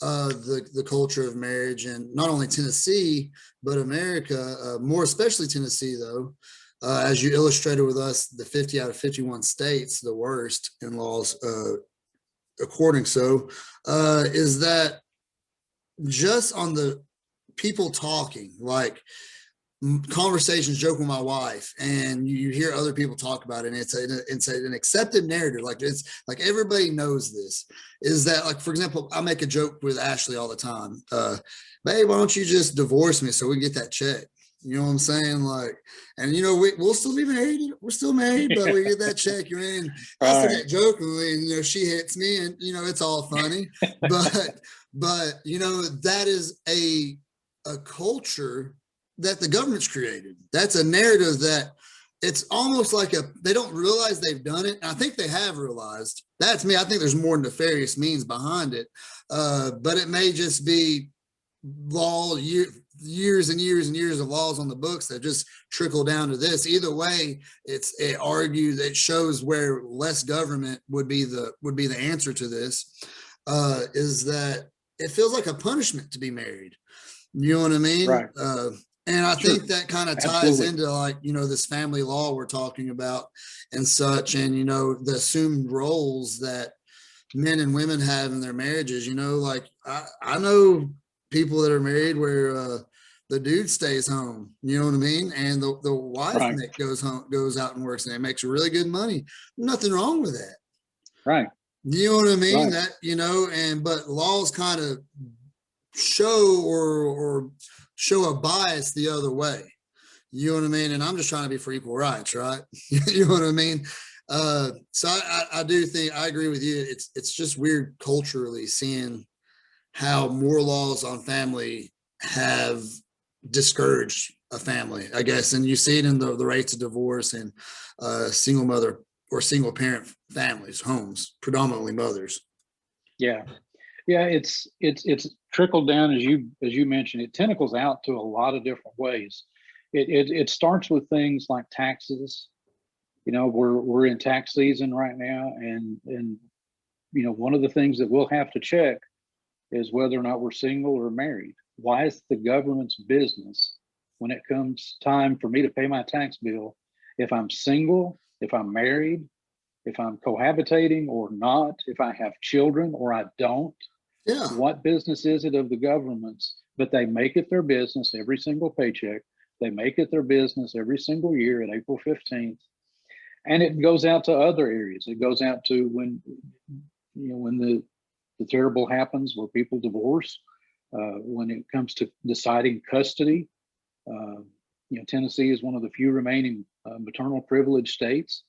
the culture of marriage, and not only Tennessee, but America, more especially Tennessee, though, as you illustrated with us, the 50 out of 51 states, the worst in laws, according so, is that just on the people talking, like conversations, joke with my wife, and you hear other people talk about it, and it's an accepted narrative, like it's like everybody knows this, is that, like, for example, I make a joke with Ashley all the time, babe, why don't you just divorce me so we get that check? You know what I'm saying? Like, and you know, we'll still be married, we're still married, but we get that check, you're in. I say that jokingly, and you know, she hits me, and you know, it's all funny, but you know, that is a culture that the government's created. That's a narrative that it's almost like they don't realize they've done it. And I think they have realized. That's me. I think there's more nefarious means behind it. But it may just be years and years and years of laws on the books that just trickle down to this. Either way, it shows where less government would be the answer to this, is that it feels like a punishment to be married. You know what I mean? Right. And I think that kind of ties into, like, you know, this family law we're talking about and such, and, you know, the assumed roles that men and women have in their marriages. You know, like I know people that are married where the dude stays home, you know what I mean? And the wife goes out and works, and it makes really good money. Nothing wrong with that. Right. You know what I mean? Right. That, you know, but laws kind of show or show a bias the other way. You know what I mean? And I'm just trying to be for equal rights, right? You know what I mean? So I do think I agree with you. It's just weird culturally seeing how more laws on family have discouraged a family, I guess. And you see it in the rates of divorce and single mother or single parent families, homes, predominantly mothers. Yeah. Yeah, it's trickled down, as you mentioned. It tentacles out to a lot of different ways. It starts with things like taxes. You know, we're in tax season right now, and you know, one of the things that we'll have to check is whether or not we're single or married. Why is the government's business when it comes time for me to pay my tax bill if I'm single, if I'm married, if I'm cohabitating or not, if I have children or I don't? Yeah. What business is it of the government's? But they make it their business every single paycheck. They make it their business every single year at April 15th. And it goes out to other areas. It goes out to when the terrible happens where people divorce, when it comes to deciding custody. You know, Tennessee is one of the few remaining maternal privilege states.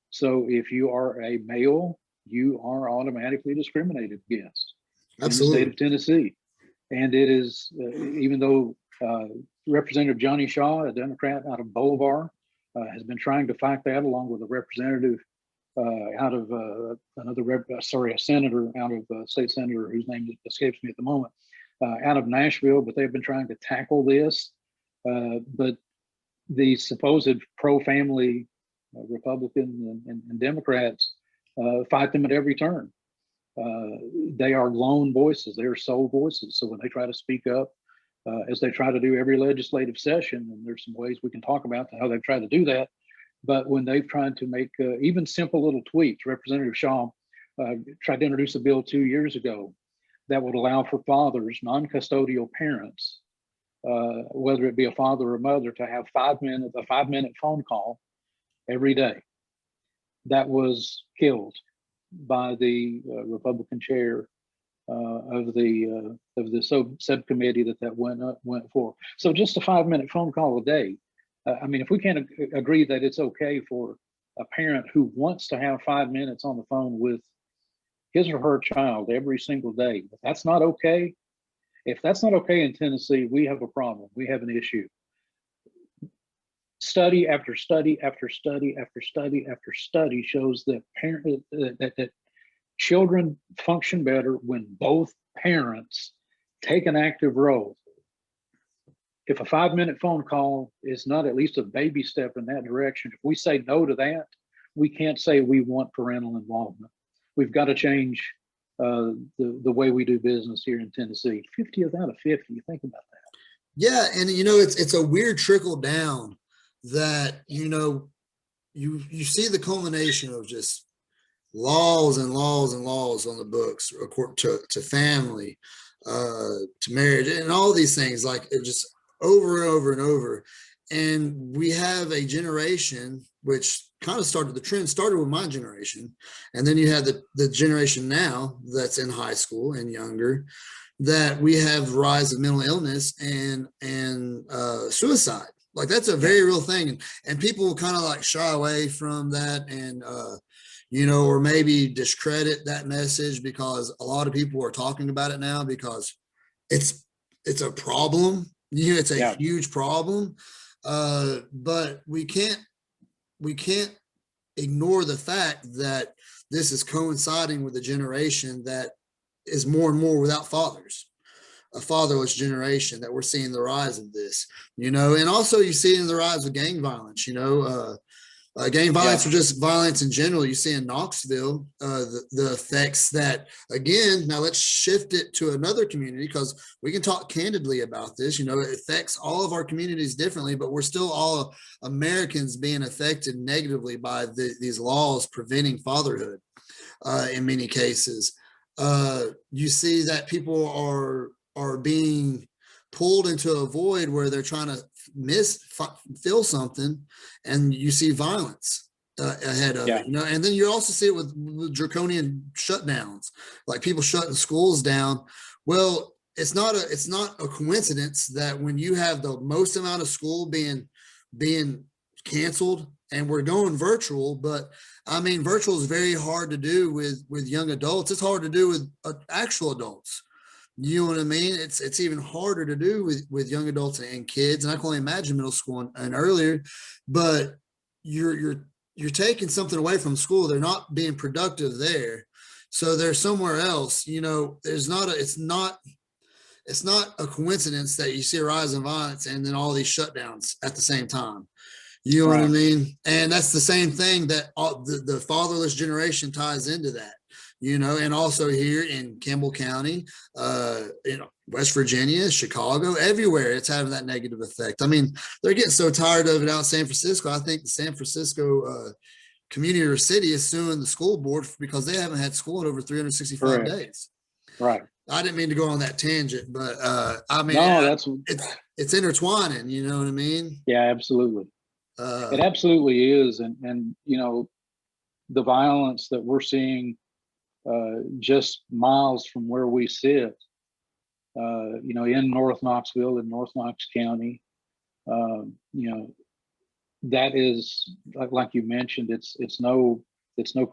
So if you are a male, you are automatically discriminated against. Absolutely. In the state of Tennessee. And it is, even though Representative Johnny Shaw, a Democrat out of Bolivar, has been trying to fight that, along with a representative out of a senator out of state senator whose name escapes me at the moment, out of Nashville, but they've been trying to tackle this. But the supposed pro-family Republicans and Democrats fight them at every turn. They are lone voices. They are sole voices. So when they try to speak up, as they try to do every legislative session, and there's some ways we can talk about how they've tried to do that, but when they've tried to make even simple little tweaks, Representative Shaw tried to introduce a bill 2 years ago that would allow for fathers, non-custodial parents, whether it be a father or a mother, to have a 5-minute phone call every day. that was killed by the Republican chair of the subcommittee that went for. So just a 5-minute phone call a day. I mean, if we can't agree that it's okay for a parent who wants to have 5 minutes on the phone with his or her child every single day, if that's not okay. If that's not okay in Tennessee, we have a problem. We have an issue. Study after study after study after study after study shows that that children function better when both parents take an active role. If a 5-minute phone call is not at least a baby step in that direction, if we say no to that, we can't say we want parental involvement. We've got to change the way we do business here in Tennessee. 50th out of 50. You think about that. Yeah, and it's a weird trickle down that you see the culmination of just laws and laws and laws on the books to family, to marriage, and all these things, like it just over and over and over. And we have a generation which kind of started, the trend started with my generation, and then you have the generation now that's in high school and younger, that we have the rise of mental illness and suicide. Like that's a very real thing, and people kind of like shy away from that, and or maybe discredit that message because a lot of people are talking about it now because it's a problem. It's a huge problem, but we can't ignore the fact that this is coinciding with a generation that is more and more without fathers, a fatherless generation, that we're seeing the rise of this, and also you see in the rise of gang violence, gang violence or just violence in general. You see in Knoxville, the effects that, again, now let's shift it to another community because we can talk candidly about this. It affects all of our communities differently, but we're still all Americans being affected negatively by these laws preventing fatherhood in many cases. You see that people are being pulled into a void where they're trying to feel something, and you see violence ahead of it, and then you also see it with draconian shutdowns, like people shutting schools down. Well, it's not a coincidence that when you have the most amount of school being canceled and we're going virtual, but I mean, virtual is very hard to do with young adults. It's hard to do with actual adults. You know what I mean? It's even harder to do with young adults and kids, and I can only imagine middle school and earlier. But you're taking something away from school. They're not being productive there, so they're somewhere else. It's not a coincidence that you see a rise in violence and then all these shutdowns at the same time. You know what I mean? And that's the same thing that the fatherless generation ties into that. And also here in Campbell County, West Virginia, Chicago, everywhere, it's having that negative effect. I mean, they're getting so tired of it out in San Francisco. I think the San Francisco community or city is suing the school board because they haven't had school in over 365 days. Right. I didn't mean to go on that tangent, but I mean, it's intertwining. You know what I mean? Yeah, absolutely. It absolutely is, and the violence that we're seeing just miles from where we sit, in North Knoxville, in North Knox County, that is, like you mentioned, it's no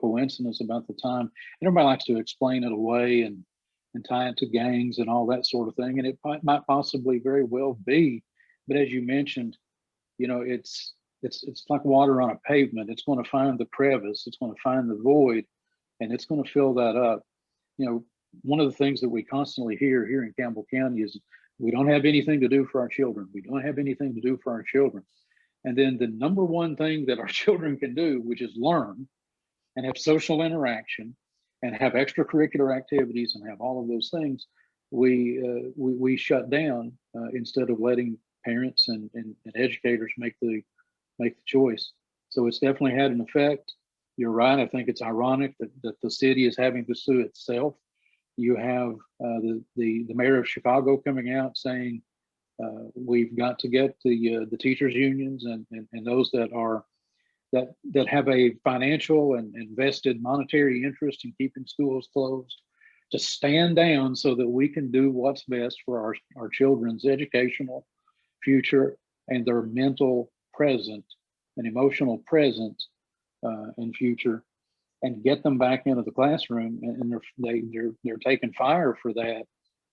coincidence about the time. And everybody likes to explain it away and tie it to gangs and all that sort of thing, and it might possibly very well be. But as you mentioned, it's like water on a pavement. It's going to find the crevice, it's going to find the void, and it's going to fill that up. One of the things that we constantly hear here in Campbell County is we don't have anything to do for our children. We don't have anything to do for our children. And then the number one thing that our children can do, which is learn and have social interaction and have extracurricular activities and have all of those things, we shut down instead of letting parents and educators make the choice. So it's definitely had an effect. You're right. I think it's ironic that the city is having to sue itself. You have the mayor of Chicago coming out saying we've got to get the teachers unions and those that are that have a financial and invested monetary interest in keeping schools closed, to stand down so that we can do what's best for our children's educational future and their mental present and emotional present and future, and get them back into the classroom. And they're taking fire for that.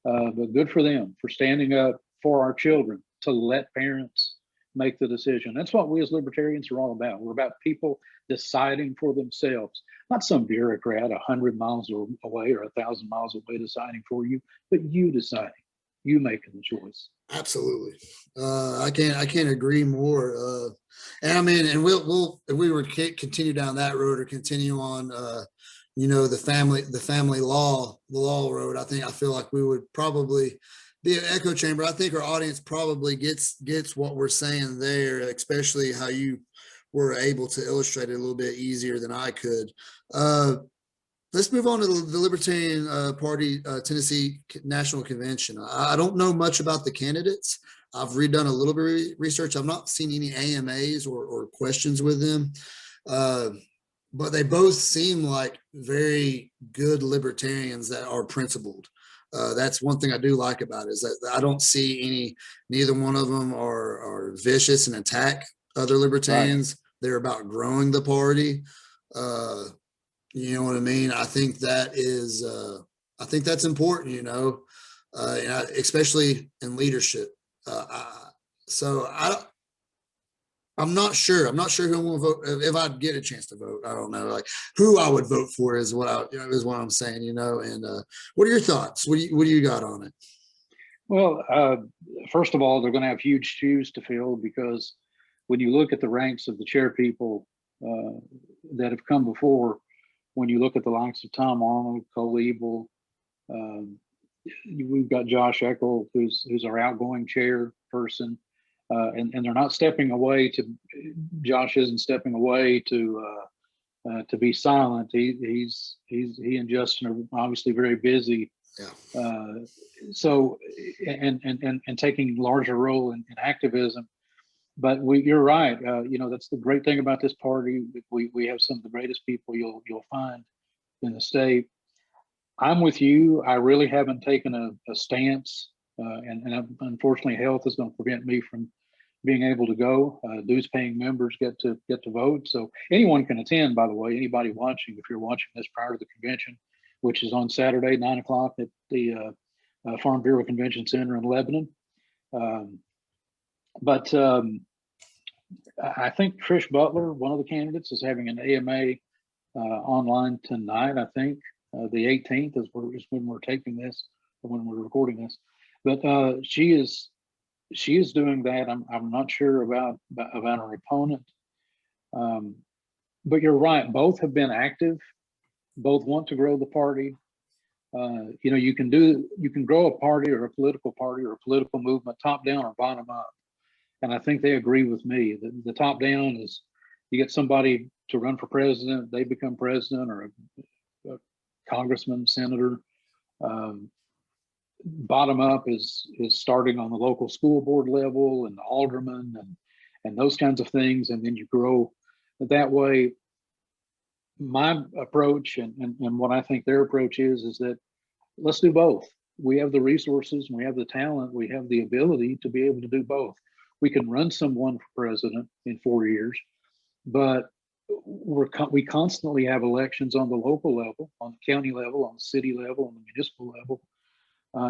But good for them for standing up for our children, to let parents make the decision. That's what we as libertarians are all about. We're about people deciding for themselves, not some bureaucrat 100 miles away or 1,000 miles away deciding for you, but you deciding, you making the choice. Absolutely. I can't agree more. And I mean, and we'll if we were to continue down that road or continue on, the family law, the law road, I feel like we would probably be an echo chamber. I think our audience probably gets what we're saying there, especially how you were able to illustrate it a little bit easier than I could. Let's move on to the Libertarian Party Tennessee National Convention. I don't know much about the candidates. I've redone a little bit of research. I've not seen any AMAs or questions with them, but they both seem like very good libertarians that are principled. That's one thing I do like about it, is that I don't see neither one of them are vicious and attack other libertarians. Right. They're about growing the party. You know what I mean? I think that is, I think that's important, especially in leadership. So I'm not sure. I'm not sure who I'm going to vote if I'd get a chance to vote. I don't know, like who I would vote for is what I'm saying, and what are your thoughts? What do you got on it? Well, first of all, they're going to have huge shoes to fill, because when you look at the ranks of the chair people that have come before, when you look at the likes of Tom Arnold, Cole Ebel, we've got Josh Eckel, who's our outgoing chairperson, and they're not stepping away Josh isn't stepping away to be silent. He and Justin are obviously very busy. Yeah. So and taking larger role in activism. But you're right. That's the great thing about this party. We have some of the greatest people you'll find in the state. I'm with you. I really haven't taken a stance, and unfortunately, health is going to prevent me from being able to go. Dues paying members get to vote, so anyone can attend. By the way, anybody watching, if you're watching this prior to the convention, which is on Saturday, 9 o'clock at the Farm Bureau Convention Center in Lebanon. But I think Trish Butler, one of the candidates, is having an AMA online tonight. I think the 18th is when we're taping this, or when we're recording this. But she is doing that. I'm not sure about her opponent. But you're right. Both have been active. Both want to grow the party. You can grow a party or a political movement top down or bottom up. And I think they agree with me. The top down is you get somebody to run for president, they become president, or a congressman, senator. Bottom up is starting on the local school board level and the alderman and those kinds of things. And then you grow that way. My approach and what I think their approach is that let's do both. We have the resources, we have the talent, we have the ability to be able to do both. We can run someone for president in 4 years, but we constantly have elections on the local level, on the county level, on the city level, on the municipal level.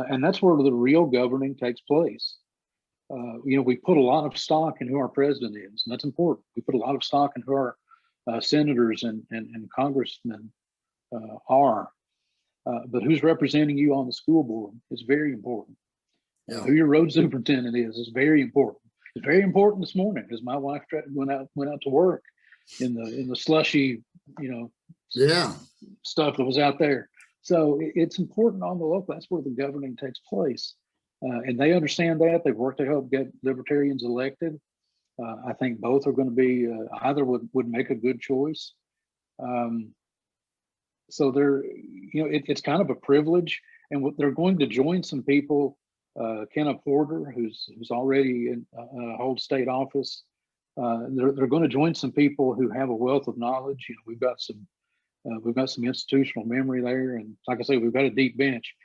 And that's where the real governing takes place. We put a lot of stock in who our president is, and that's important. We put a lot of stock in who our senators and congressmen are. But who's representing you on the school board is very important. Yeah. Who your road superintendent is very important. It's very important this morning, as my wife went out to work in the slushy, stuff that was out there. So it's important on the local. That's where the governing takes place, and they understand that. They've worked to help get libertarians elected. I think both are going to be either would make a good choice. So it's kind of a privilege, and they're going to join some people. Kenna Porter, who's already holds state office, they're going to join some people who have a wealth of knowledge. You know, we've got some institutional memory there, and like I say, we've got a deep bench.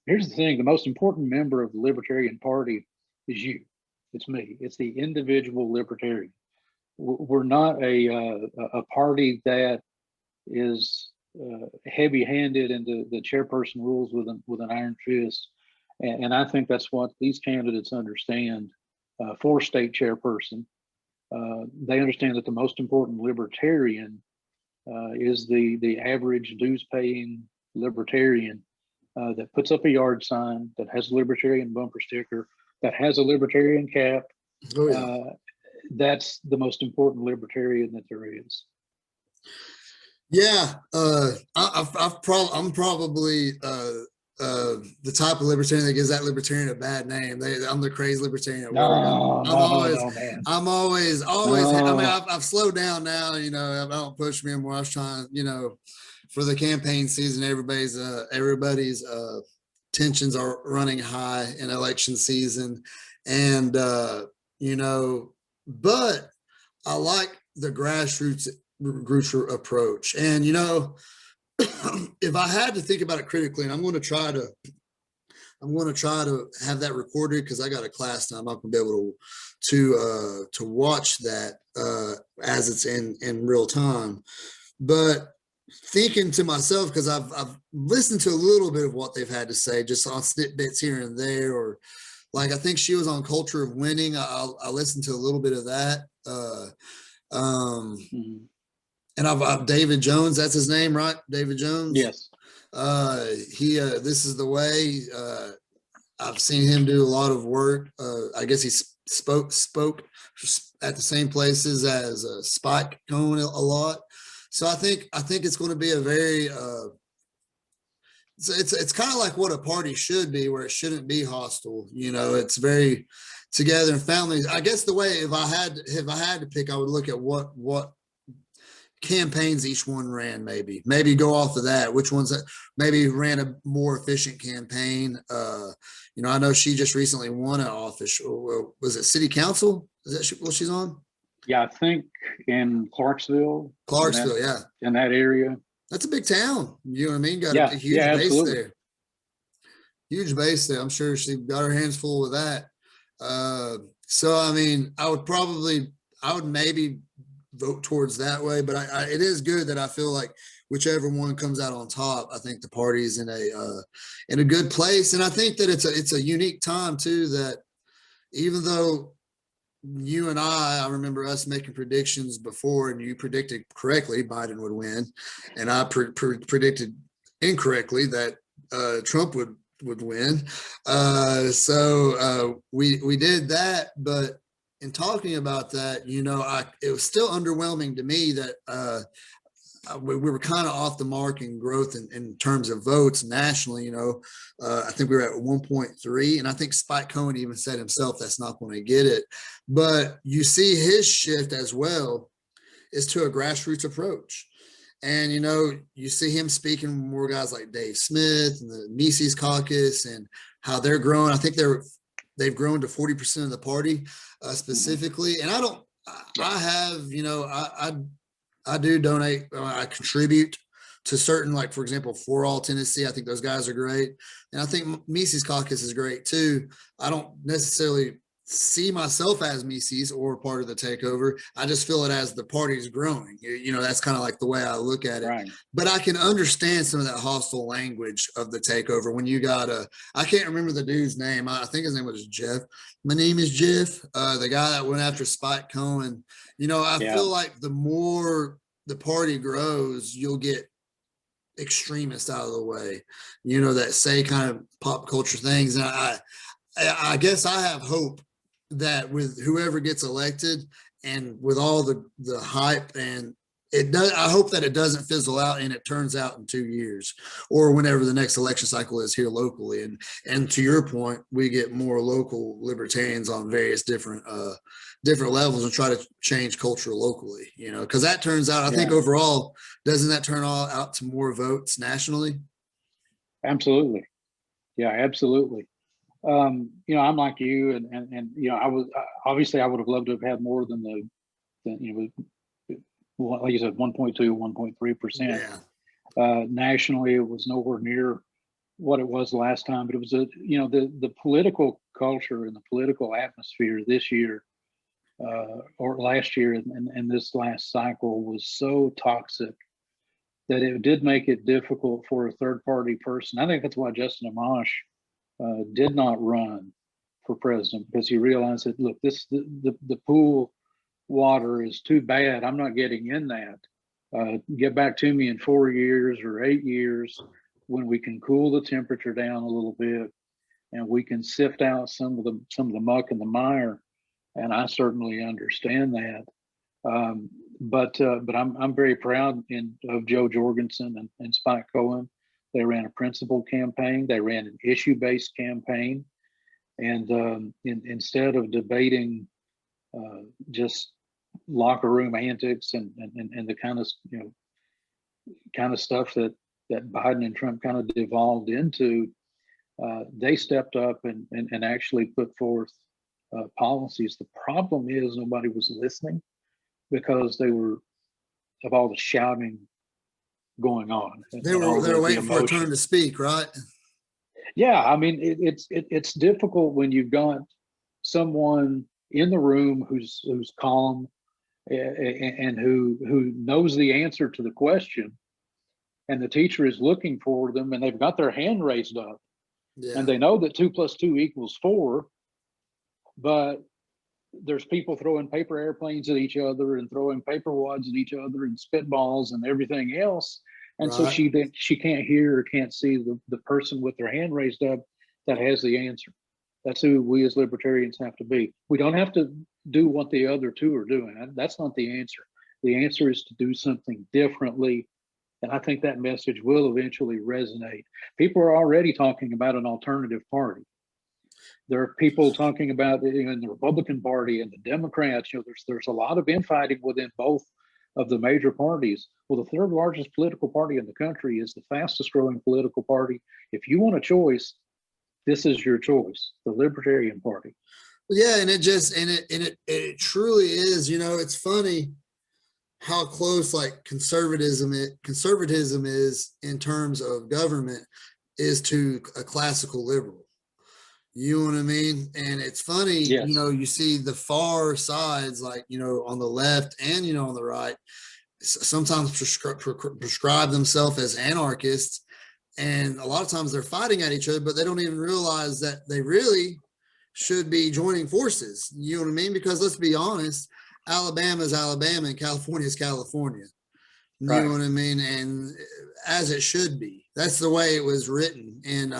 Here's the thing: the most important member of the Libertarian Party is you. It's me. It's the individual libertarian. We're not a party that is heavy-handed and the chairperson rules with an iron fist. And I think that's what these candidates understand. For state chairperson, they understand that the most important libertarian is the average dues-paying libertarian that puts up a yard sign, that has a libertarian bumper sticker, that has a libertarian cap. Oh, yeah. That's the most important libertarian that there is. Yeah, I'm probably the type of libertarian that gives that libertarian a bad name. I'm the crazy libertarian at work. Man. I'm always. I mean, I've slowed down now. You know, I don't push me anymore. I was trying, you know, for the campaign season, everybody's tensions are running high in election season, and you know, but I like the grassroots approach. And, you know, if I had to think about it critically, and I'm going to try to have that recorded because I got a class now. I'm not going to be able to watch that as it's in real time. But thinking to myself, because I've listened to a little bit of what they've had to say, just on snippets here and there, or like I think she was on Culture of Winning. I listened to a little bit of that. And I've David Jones, that's his name, right? David Jones. Yes. This is the way. I've seen him do a lot of work. I guess he spoke at the same places as Spike Cohen a lot. So I think it's going to be a very. It's kind of like what a party should be, where it shouldn't be hostile. You know, it's very together and family. I guess the way if I had to pick, I would look at what campaigns each one ran, maybe go off of that, which ones that maybe ran a more efficient campaign. You know, I know she just recently won an office. Was it city council? Is that what she's on? Yeah, I think in Clarksville, yeah, in that area. That's a big town. You know what I mean? Got a huge base absolutely. there. Huge base there. I'm sure she got her hands full with that. So I mean, I would maybe vote towards that way, but it is good that I feel like whichever one comes out on top, I think the party's in a good place. And I think that it's a unique time too, that even though you and I remember us making predictions before, and you predicted correctly Biden would win, and I predicted incorrectly that Trump would win. So we did that, but in talking about that, you know, it was still underwhelming to me that we were kind of off the mark in growth in terms of votes nationally. You know, I think we were at 1.3, and I think Spike Cohen even said himself that's not going to get it. But you see his shift as well is to a grassroots approach. And, you know, you see him speaking with more guys like Dave Smith and the Mises Caucus and how they're growing. I think they've grown to 40% of the party specifically. And I have, you know, I do donate, I contribute to certain, like, for example, For All Tennessee. I think those guys are great. And I think Mises Caucus is great too. I don't necessarily see myself as Mises or part of the takeover. I just feel it as the party's growing. You know, that's kind of like the way I look at it. Right. But I can understand some of that hostile language of the takeover when you got I can't remember the dude's name. I think his name was Jeff. My name is Jeff. The guy that went after Spike Cohen. You know, I feel like the more the party grows, you'll get extremists out of the way, you know, that say kind of pop culture things. And I guess I have hope that with whoever gets elected and with all the hype, and I hope that it doesn't fizzle out and it turns out in 2 years or whenever the next election cycle is here locally. And to your point, we get more local libertarians on various different levels and try to change culture locally, you know, because that turns out, I think overall, doesn't that turn out to more votes nationally? Absolutely. Yeah, absolutely. You know, I'm like you, and you know, I would have loved to have had more than like you said, 1.2, 1.3%. Yeah. Nationally, it was nowhere near what it was last time, but it was the political culture and the political atmosphere this year or last year and this last cycle was so toxic that it did make it difficult for a third party person. I think that's why Justin Amash did not run for president, because he realized that, look, the pool water is too bad. I'm not getting in that. Get back to me in 4 years or 8 years when we can cool the temperature down a little bit and we can sift out some of the muck and the mire. And I certainly understand that. But I'm very proud of Joe Jorgensen and Spike Cohen. They ran a principled campaign. They ran an issue-based campaign. And instead of debating just locker room antics and the kind of stuff that Biden and Trump kind of devolved into, they stepped up and actually put forth policies. The problem is nobody was listening because they were of all the shouting going on. They're waiting for a turn to speak, right? Yeah, I mean it's difficult when you've got someone in the room who's calm and who knows the answer to the question, and the teacher is looking for them, and they've got their hand raised up, and they know that 2 + 2 = 4, but there's people throwing paper airplanes at each other and throwing paper wads at each other and spitballs and everything else. And so she can't hear or can't see the person with their hand raised up that has the answer. That's who we as libertarians have to be. We don't have to do what the other two are doing. That's not the answer. The answer is to do something differently. And I think that message will eventually resonate. People are already talking about an alternative party. There are people talking about in the Republican Party and the Democrats. There's a lot of infighting within both of the major parties. Well, the third largest political party in the country is the fastest growing political party. If you want a choice, this is your choice, the Libertarian Party. Yeah, and it truly is. It's funny how close like conservatism is in terms of government is to a classical liberal. You know what I mean? And it's funny, yes. You see the far sides, like, on the left and, on the right, sometimes prescribe themselves as anarchists. And a lot of times they're fighting at each other, but they don't even realize that they really should be joining forces. You know what I mean? Because let's be honest, Alabama is Alabama and California is California. You know what I mean? And as it should be. That's the way it was written in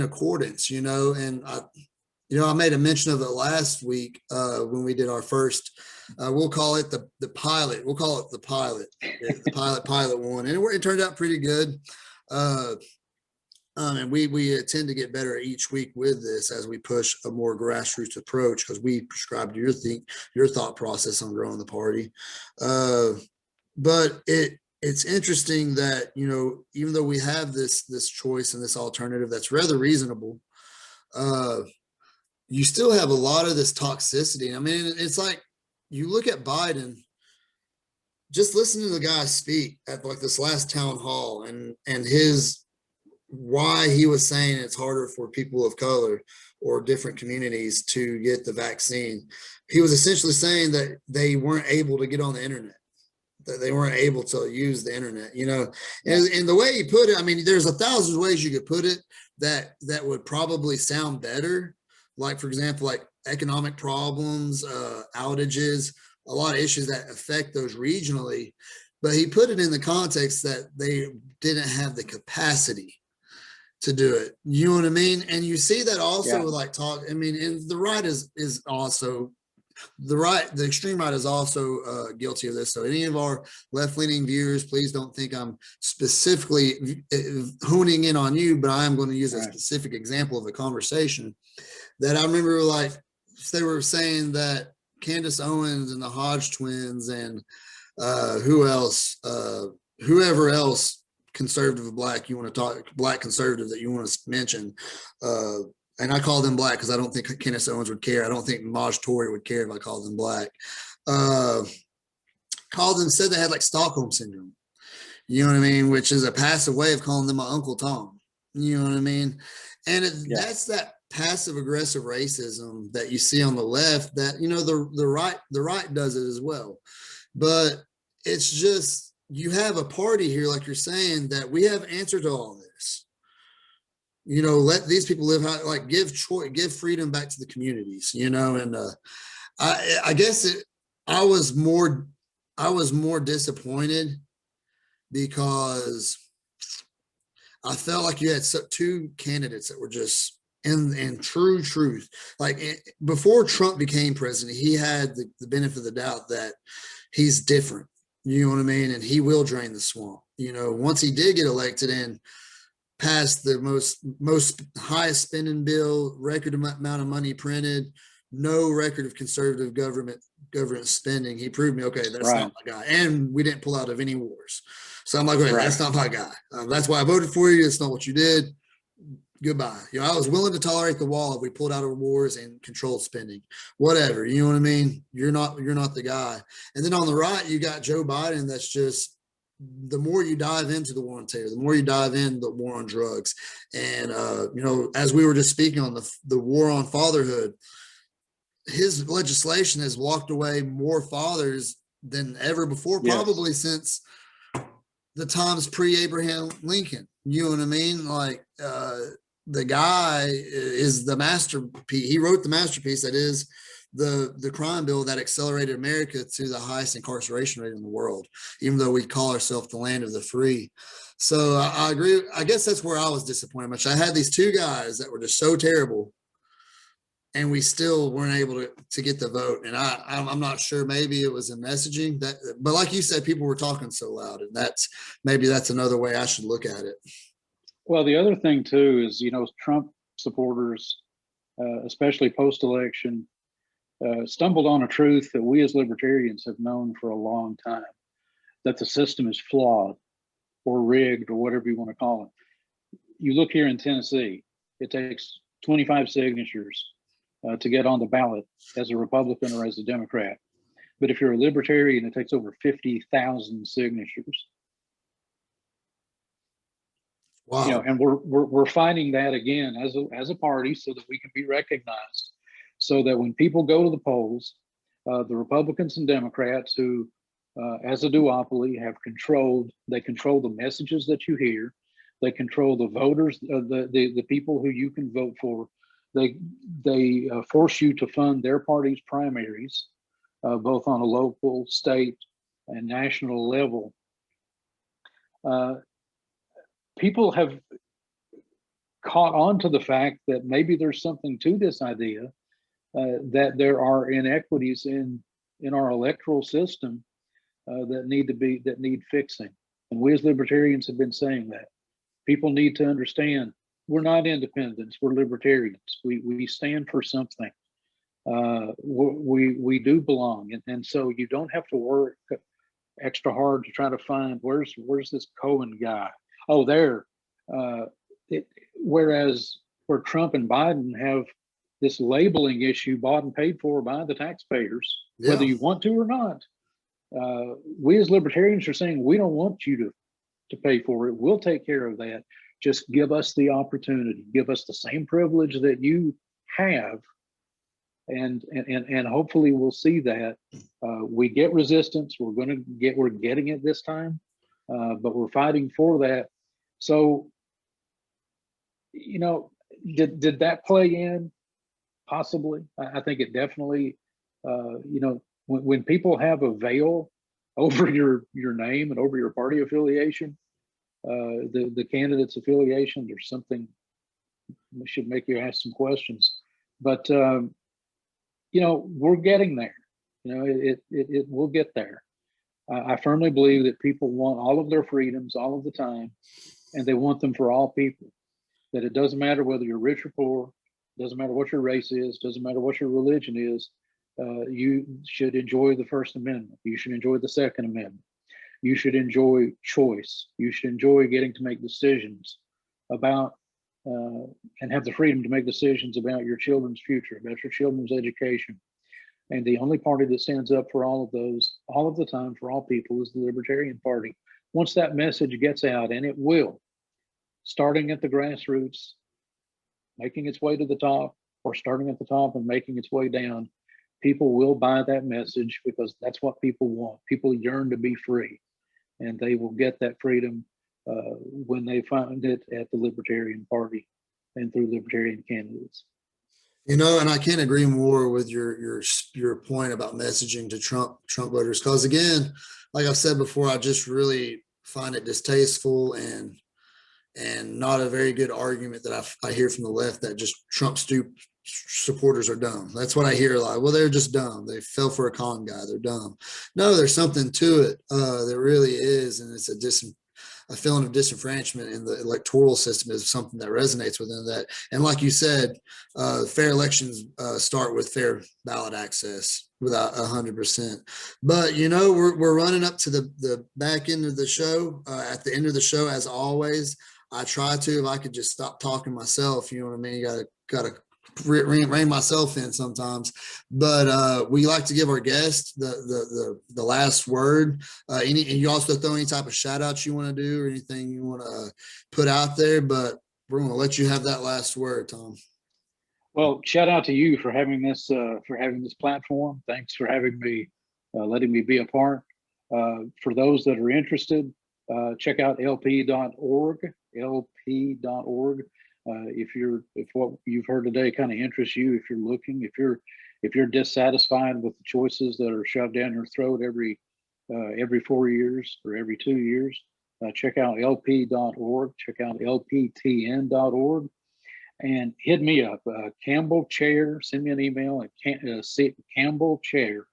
accordance, and I made a mention of it last week when we did our first, we'll call it the pilot. We'll call it the pilot one. And it turned out pretty good. And we tend to get better each week with this as we push a more grassroots approach, because we prescribe to your thought process on growing the party. But it's interesting that, even though we have this choice and this alternative that's rather reasonable, you still have a lot of this toxicity. I mean, it's like you look at Biden, just listen to the guy speak at like this last town hall and his why he was saying it's harder for people of color or different communities to get the vaccine. He was essentially saying that they weren't able to get on the internet, that they weren't able to use the internet, and the way he put it, I mean, there's 1,000 ways you could put it that would probably sound better. Like, for example, like economic problems, outages, a lot of issues that affect those regionally, but he put it in the context that they didn't have the capacity to do it. You know what I mean? And you see that also with like talk. I mean, and the right is also the extreme right is also guilty of this. So any of our left-leaning viewers, please don't think I'm specifically honing in on you, but I am going to use a specific example of a conversation that I remember. Like, they were saying that Candace Owens and the Hodge twins and whoever else conservative black you want to talk, black conservative that you want to mention, and I call them black because I don't think Candace Owens would care. I don't think Maj Tory would care if I called them black. called them, said they had like Stockholm syndrome. You know what I mean? Which is a passive way of calling them my Uncle Tom. You know what I mean? And that's that passive aggressive racism that you see on the left that, you know, the right does it as well. But it's just, you have a party here, like you're saying, that we have answer to all this. You know, let these people live how, like, give choice, give freedom back to the communities, you know. And I guess I was more disappointed because I felt like you had two candidates that were just in true truth. Like before Trump became president, he had the benefit of the doubt that he's different. You know what I mean? And he will drain the swamp. You know, once he did get elected and passed the most highest spending bill, record amount of money printed, no record of conservative government spending, he proved me, okay, that's not my guy. And we didn't pull out of any wars. So I'm like, wait, that's not my guy. That's why I voted for you. It's not what you did. Goodbye. You know, I was willing to tolerate the wall if we pulled out of wars and controlled spending, whatever. You know what I mean? You're not the guy. And then on the right, you got Joe Biden. That's just, the more you dive into the war on terror, the more you dive in the war on drugs. And, you know, as we were just speaking on the war on fatherhood, his legislation has walked away more fathers than ever before, probably since the times pre-Abraham Lincoln. You know what I mean? Like, the guy is the masterpiece. He wrote the masterpiece that is the crime bill that accelerated America to the highest incarceration rate in the world, even though we call ourselves the land of the free. So I agree. I guess that's where I was disappointed much. I had these two guys that were just so terrible, and we still weren't able to get the vote. And I'm not sure, maybe it was in messaging that, but like you said, people were talking so loud, and maybe that's another way I should look at it. Well, the other thing too is, you know, Trump supporters, especially post-election, stumbled on a truth that we as libertarians have known for a long time, that the system is flawed or rigged or whatever you want to call it. You look here in Tennessee, it takes 25 signatures to get on the ballot as a Republican or as a Democrat. But if you're a libertarian, it takes over 50,000 signatures. Wow. You know, and we're fighting that again as a party so that we can be recognized, so that when people go to the polls, the Republicans and Democrats who, as a duopoly, they control the messages that you hear, they control the voters, the people who you can vote for. They force you to fund their party's primaries, both on a local, state, and national level. People have caught on to the fact that maybe there's something to this idea, that there are inequities in our electoral system that need fixing. And we as libertarians have been saying that. People need to understand we're not independents, we're libertarians. We stand for something. We do belong. And so you don't have to work extra hard to try to find where's this Cohen guy. Oh, there. Whereas where Trump and Biden have this labeling issue bought and paid for by the taxpayers, whether you want to or not. We as libertarians are saying we don't want you to pay for it. We'll take care of that. Just give us the opportunity. Give us the same privilege that you have. And hopefully we'll see that. We get resistance. We're getting it this time, but we're fighting for that. So, you know, did that play in? Possibly. I think it definitely, you know, when people have a veil over your name and over your party affiliation, the candidate's affiliation, there's something that should make you ask some questions. But, you know, we're getting there. You know, it will get there. I firmly believe that people want all of their freedoms all of the time, and they want them for all people. That it doesn't matter whether you're rich or poor, doesn't matter what your race is, doesn't matter what your religion is. You should enjoy the First Amendment. You should enjoy the Second Amendment. You should enjoy choice. You should enjoy getting to make decisions about and have the freedom to make decisions about your children's future, about your children's education. And the only party that stands up for all of those, all of the time, for all people, is the Libertarian Party. Once that message gets out, and it will, starting at the grassroots, making its way to the top, or starting at the top and making its way down, people will buy that message, because that's what people want. People yearn to be free, and they will get that freedom when they find it at the Libertarian Party and through Libertarian candidates. You know, and I can't agree more with your point about messaging to Trump voters, because again, like I've said before, I just really find it distasteful and not a very good argument that I hear from the left, that just Trump supporters are dumb. That's what I hear a lot. Well, they're just dumb. They fell for a con guy. They're dumb. No, there's something to it. There really is, and it's a feeling of disenfranchisement in the electoral system is something that resonates within that. And like you said, fair elections start with fair ballot access without 100%. But, you know, we're running up to the back end of the show. At the end of the show, as always, I try to, if I could just stop talking myself, you know what I mean? You gotta rein myself in sometimes, but we like to give our guests the last word. You also throw any type of shout outs you want to do or anything you want to put out there, but we're going to let you have that last word, Tom. Well, shout out to you for having this platform. Thanks for having me, letting me be a part. For those that are interested, check out lp.org. If what you've heard today kind of interests you, if you're looking, if you're dissatisfied with the choices that are shoved down your throat every 4 years or every 2 years, check out lp.org, check out lptn.org, and hit me up, Campbell Chair. Send me an email at Campbell Chair,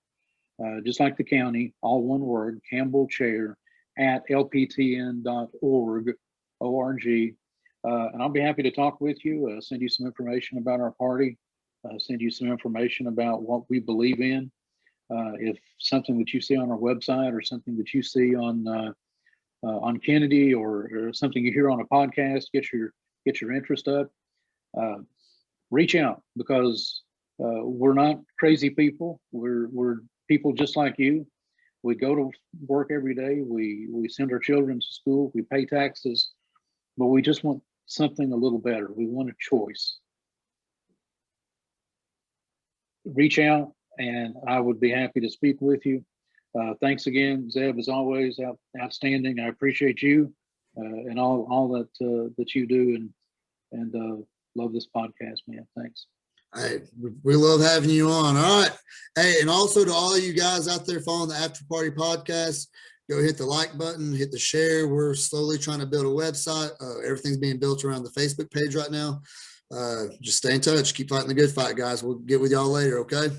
just like the county, all one word, Campbell Chair at lptn.org, O-R-G. And I'll be happy to talk with you, send you some information about our party, send you some information about what we believe in. If something that you see on our website or something that you see on Kennedy or something you hear on a podcast, get your interest up, reach out, because we're not crazy people. We're people just like you. We go to work every day. We send our children to school. We pay taxes, but we just want something a little better. We want a choice. Reach out, and I would be happy to speak with you. Thanks again, Zeb, as always, outstanding. I appreciate you and all that you do, and love this podcast, man. Thanks. Hey, we love having you on. All right. Hey, and also to all of you guys out there following the After Party podcast, go hit the like button, hit the share. We're slowly trying to build a website. Everything's being built around the Facebook page right now. Just stay in touch. Keep fighting the good fight, guys. We'll get with y'all later, okay?